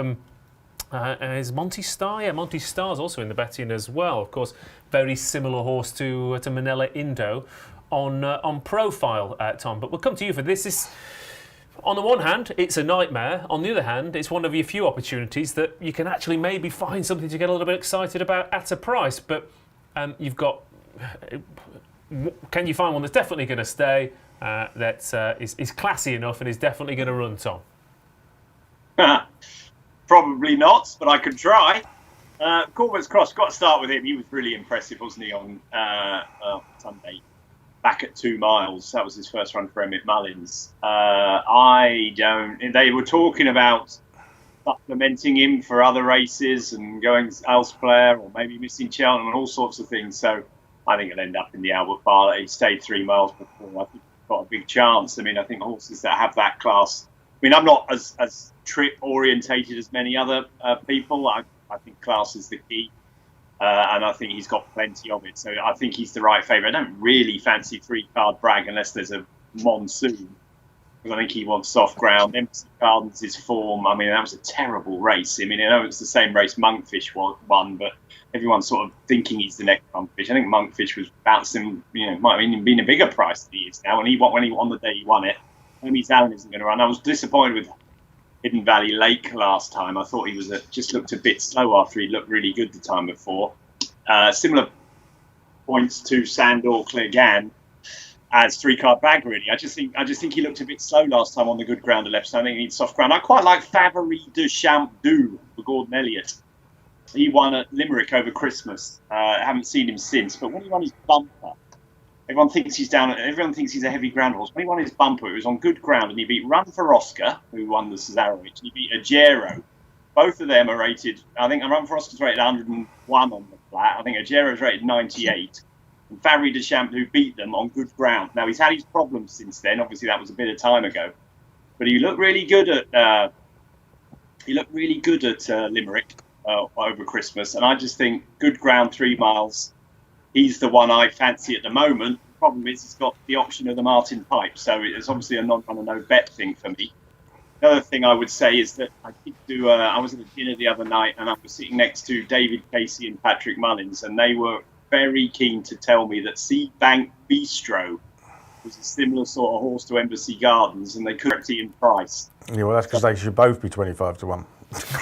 Is Monty Star? Yeah, Monty Star's also in the betting as well. Of course, very similar horse to Manila Indo on profile, Tom. But we'll come to you for this. On the one hand, it's a nightmare. On the other hand, it's one of your few opportunities that you can actually maybe find something to get a little bit excited about at a price. But you've got... Can you find one that's definitely going to stay, that is classy enough and is definitely going to run, Tom? Probably not, but I could try. Corbett's Cross, got to start with him. He was really impressive, wasn't he, on Sunday? Back at 2 miles. That was his first run for Emmett Mullins. They were talking about supplementing him for other races and going elsewhere, or maybe missing Cheltenham and all sorts of things. So I think he'll end up in the Albert Bartlett. He stayed 3 miles before. I think he's got a big chance. I mean, I think horses that have that class. I mean, I'm not as trip orientated as many other people. I think class is the key. And I think he's got plenty of it. So I think he's the right favourite. I don't really fancy 3-Card Bragg unless there's a monsoon, because I think he wants soft ground. Embassy Gardens' his form. I mean, that was a terrible race. I mean, I know it's the same race Monkfish won, but everyone's sort of thinking he's the next Monkfish. I think Monkfish was bouncing, might have even been a bigger price than he is now. When he won the day he won it, Hermes Allen isn't going to run. I was disappointed with Hidden Valley Lake last time. I thought he was just looked a bit slow after he looked really good the time before. Similar points to Sandor Clegane as 3-Card Bragg, really. I just think he looked a bit slow last time on the good ground at left, so I think he needs soft ground. I quite like Favori de Champdou for Gordon Elliott. He won at Limerick over Christmas. I haven't seen him since, but when he won his bumper, everyone thinks he's a heavy ground horse. When he won his bumper, it was on good ground, and he beat Run for Oscar, who won the Cesarewitch, and he beat Ajero. Both of them are rated, I think Run for Oscar's rated 101 on the flat. I think Ajero's rated 98. And Favori de Champ, who beat them on good ground. Now, he's had his problems since then. Obviously, that was a bit of time ago. But he looked really good at Limerick over Christmas. And I just think good ground, 3 miles. He's the one I fancy at the moment. The problem is he's got the option of the Martin Pipe, so it's obviously a no-bet thing for me. The other thing I would say is that I was at a dinner the other night, and I was sitting next to David Casey and Patrick Mullins, and they were very keen to tell me that Seabank Bistro was a similar sort of horse to Embassy Gardens, and they couldn't see in price. Yeah, well, that's because they should both be 25-1.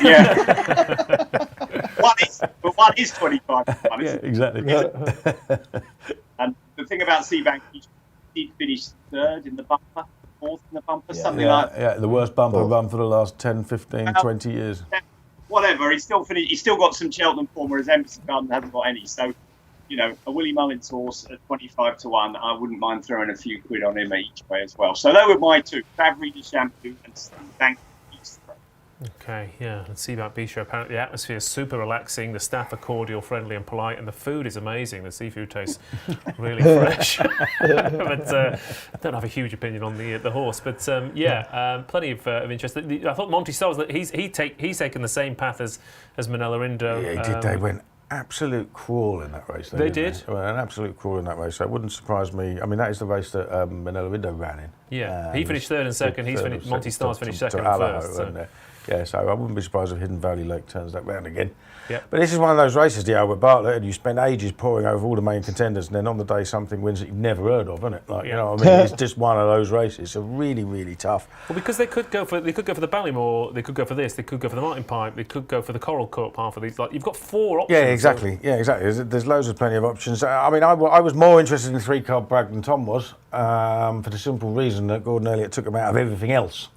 Yeah. one is 25-1. Yeah, exactly. And the thing about Seabank, he finished 3rd in the bumper, 4th in the bumper, something like that. Yeah, the worst bumper run for the last 10, 15, 20 years. whatever. He's still finished. He's still got some Cheltenham form, whereas Embassy Garden hasn't got any. So, a Willie Mullins horse at 25 to 1, I wouldn't mind throwing a few quid on him each way as well. So they were my two: Favre de Shampoo and Thank Bistro. Okay, yeah, and Seabat Bistro, apparently the atmosphere is super relaxing, the staff are cordial, friendly and polite, and the food is amazing. The seafood tastes really fresh. But I don't have a huge opinion on the horse, but plenty of interest. I thought Monty Star was that he's taken the same path as Manella Indo. Yeah, he did. They went absolute crawl in that race. They did? They went an absolute crawl in that race. So it wouldn't surprise me. I mean, that is the race that Manella Indo ran in. Yeah, he finished third and second. Monty Star's finished second and first. So. Yeah, so I wouldn't be surprised if Hidden Valley Lake turns that round again. Yep. But this is one of those races, the Albert Bartlett, and you spend ages poring over all the main contenders, and then on the day something wins that you've never heard of, isn't it? Like, you know what I mean? It's just one of those races. So really, really tough. Well, because they could go for the Ballymore, they could go for this, they could go for the Martin Pipe, they could go for the Coral Cup. Half of these, like you've got 4 options. Yeah, exactly. There's loads of plenty of options. I mean, I was more interested in 3-card Bragg than Tom was, for the simple reason that Gordon Elliott took him out of everything else.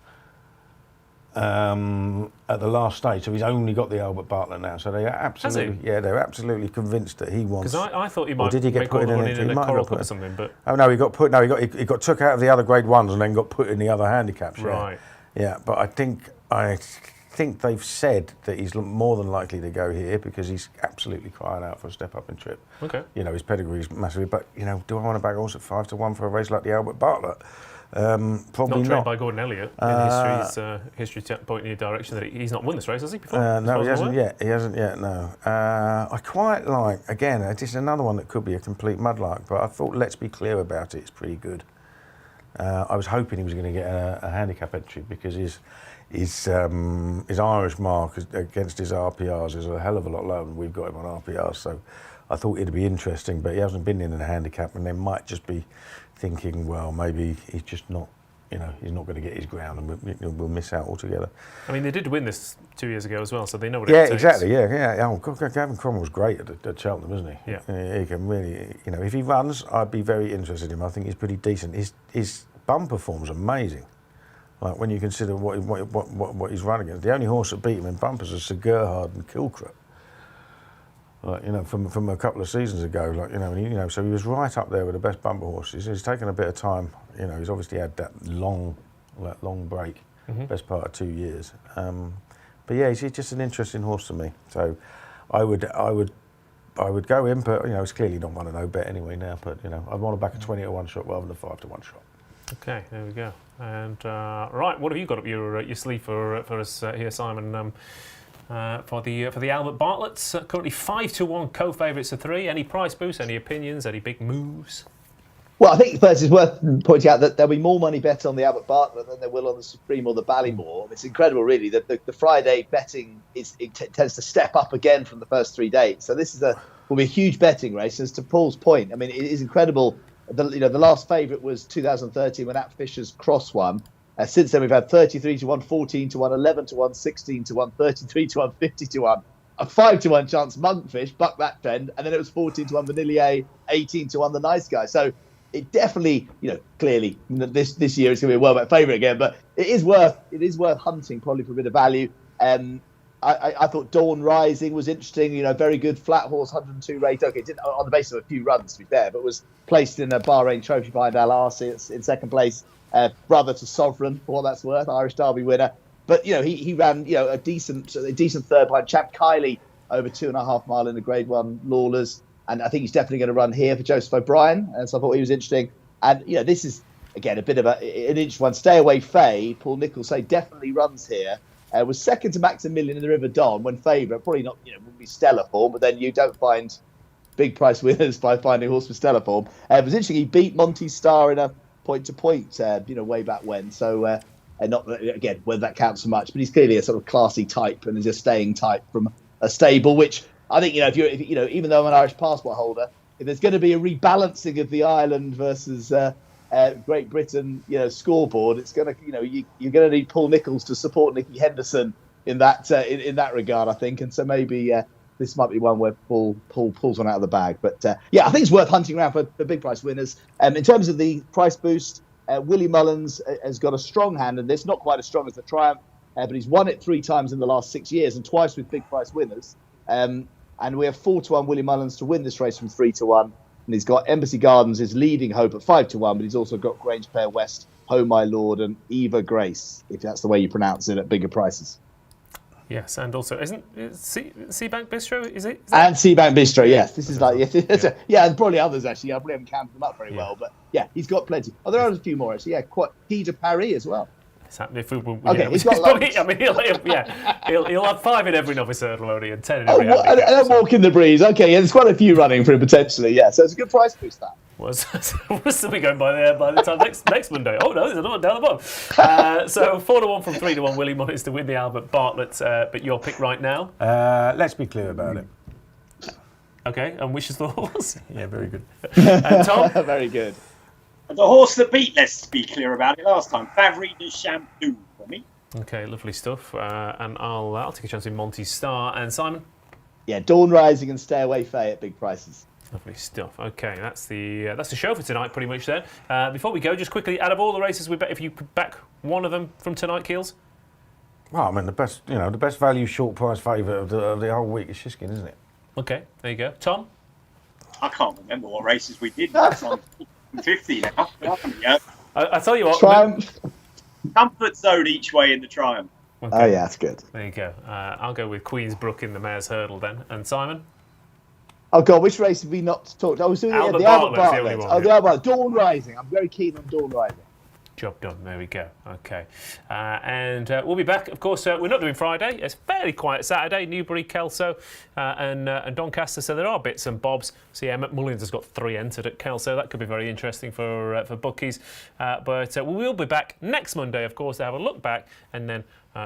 At the last stage, so he's only got the Albert Bartlett now. So they are absolutely, they're absolutely convinced that he wants. Because I thought he might. Or did he get put in a Coral Cup or something? But he got put. No, he got took out of the other Grade 1s and then got put in the other handicaps. Right. Yeah, but I think they've said that he's more than likely to go here because he's absolutely crying out for a step up in trip. Okay. His pedigree's massively. But do I want to back a horse at 5 to 1 for a race like the Albert Bartlett? Probably not trained by Gordon Elliott in history pointing in the direction that he's not won this race, has he? Before? No, he hasn't yet. No. I quite like, again, this is another one that could be a complete mudlark, but I thought Let's Be Clear About It. It's pretty good. I was hoping he was going to get a handicap entry because his Irish mark against his RPRs is a hell of a lot lower than we've got him on RPRs. So I thought it'd be interesting, but he hasn't been in a handicap, and they might just be thinking, well, maybe he's just not, he's not going to get his ground, and we'll miss out altogether. I mean, they did win this 2 years ago as well, so they know what it takes. Exactly. Yeah. Oh, Gavin Cromwell's great at Cheltenham, isn't he? Yeah. He can really, if he runs, I'd be very interested in him. I think he's pretty decent. His bumper form's amazing. Like when you consider what he's running against. The only horse that beat him in bumpers is Sir Gerhard and Kilcrut. Like, from a couple of seasons ago, so he was right up there with the best bumper horses. He's taken a bit of time. He's obviously had that long break, best part of 2 years. But yeah, he's just an interesting horse to me. So I would go in, but it's clearly not 1-0 bet anyway now. But I'd want to back a 20 to 1 shot rather than a 5 to 1 shot. Okay, there we go. And right, what have you got up your sleeve for us here, Simon? For the Albert Bartletts, currently 5 to 1 co-favourites of 3. Any price boosts? Any opinions? Any big moves? Well, I think first it's worth pointing out that there'll be more money bet on the Albert Bartlett than there will on the Supreme or the Ballymore. It's incredible, really, that the Friday betting tends to step up again from the first 3 dates. So this will be a huge betting race. As to Paul's point, I mean, it is incredible. The last favourite was 2013 when At Fisher's Cross won. Since then, we've had 33 to 1, 14 to 1, 11 to 1, 16 to 1, 33 to 1, 50 to 1. A 5 to 1 chance Monkfish, buck that trend. And then it was 14 to 1 Vanillier, 18 to 1 The Nice Guy. So it definitely, clearly this year it's going to be a well-bet favourite again. But it is worth hunting probably for a bit of value. I thought Dawn Rising was interesting. Very good flat horse, 102 rate. Okay, didn't on the basis of a few runs to be fair, but was placed in a Bahrain Trophy behind Al Arsi. It's in second place. Brother to Sovereign, for what that's worth, Irish Derby winner. But he ran a decent third behind Champ Kealy over 2.5 mile in the Grade 1 Lawlers, and I think he's definitely going to run here for Joseph O'Brien. And so I thought he was interesting. And this is again a bit of an interesting one. Stay Away Faye, Paul Nicholls definitely runs here. Was second to Maximilian in the River Don when favourite. Probably not wouldn't be stellar form, but then you don't find big price winners by finding horse with stellar form. It was interesting. He beat Monty Star in a point-to-point, way back when. So, not again whether that counts so much, but he's clearly a sort of classy type and is a staying type from a stable. Which I think if even though I'm an Irish passport holder, if there's going to be a rebalancing of the Ireland versus Great Britain, scoreboard, it's going to you're going to need Paul Nicholls to support Nicky Henderson in that in that regard, I think. And so maybe this might be one where Paul pulls one out of the bag. But I think it's worth hunting around for big price winners. In terms of the price boost, Willie Mullins has got a strong hand in this, not quite as strong as the Triumph. but he's won it 3 times in the last 6 years and twice with big price winners. And we have 4-1 Willie Mullins to win this race from 3-1. And he's got Embassy Gardens, his leading hope at 5-1, but he's also got Grange Pair West, Home My Lord, and Eva Grace, if that's the way you pronounce it, at bigger prices. Yes, and also, isn't Seabank Bistro, is it? And Seabank Bistro, yes. This is like, and probably others, actually. I probably haven't counted them up very well, but yeah, he's got plenty. Oh, there are a few more, actually. Yeah, quite Key de Paris as well. If we, Okay, he's got loads. I mean, he'll have 5 in every novice hurdle only and 10 in every handicap. And then Walk in the Breeze. Okay, yeah, there's quite a few running for him potentially. Yeah, so it's a good price boost that. We'll still be going by the time next Monday. Oh no, there's another one down the bottom. So 4-1 from 3-1. Willie Mullins to win the Albert Bartlett. But your pick right now? Let's be clear about it. Okay, and which is the horse? Yeah, very good. And Tom? Very good. The horse that beat, let's be clear about it last time, Favre de Shampoo for me. Okay, lovely stuff. And I'll take a chance in Monty Star. And Simon? Yeah, Dawn Rising and Stairway Faye at big prices. Lovely stuff. Okay, that's the show for tonight, pretty much. Then, before we go, just quickly, out of all the races we bet, if you could back one of them from tonight, Keels. Well, I mean, the best value short price favourite of the whole week is Shiskin, isn't it? Okay, there you go. Tom? I can't remember what races we did. It's on 50 now. I tell you what. Triumph. Comfort zone each way in the Triumph. Okay. Oh, yeah, that's good. There you go. I'll go with Queensbrook in the Mare's Hurdle then. And Simon? Oh, God, which race have we not talked? I was doing the Albert Bartlett. The only one, the Albert Bartlett. Dawn Rising. I'm very keen on Dawn Rising. Job done. There we go. Okay. And we'll be back. Of course, we're not doing Friday. It's fairly quiet Saturday. Newbury, Kelso and Doncaster. So there are bits and bobs. So yeah, McMullins has got 3 entered at Kelso. That could be very interesting for bookies. But we will be back next Monday, of course, to have a look back and then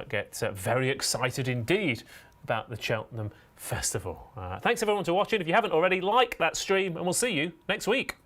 get very excited indeed about the Cheltenham Festival. Thanks everyone for watching. If you haven't already, like that stream and we'll see you next week.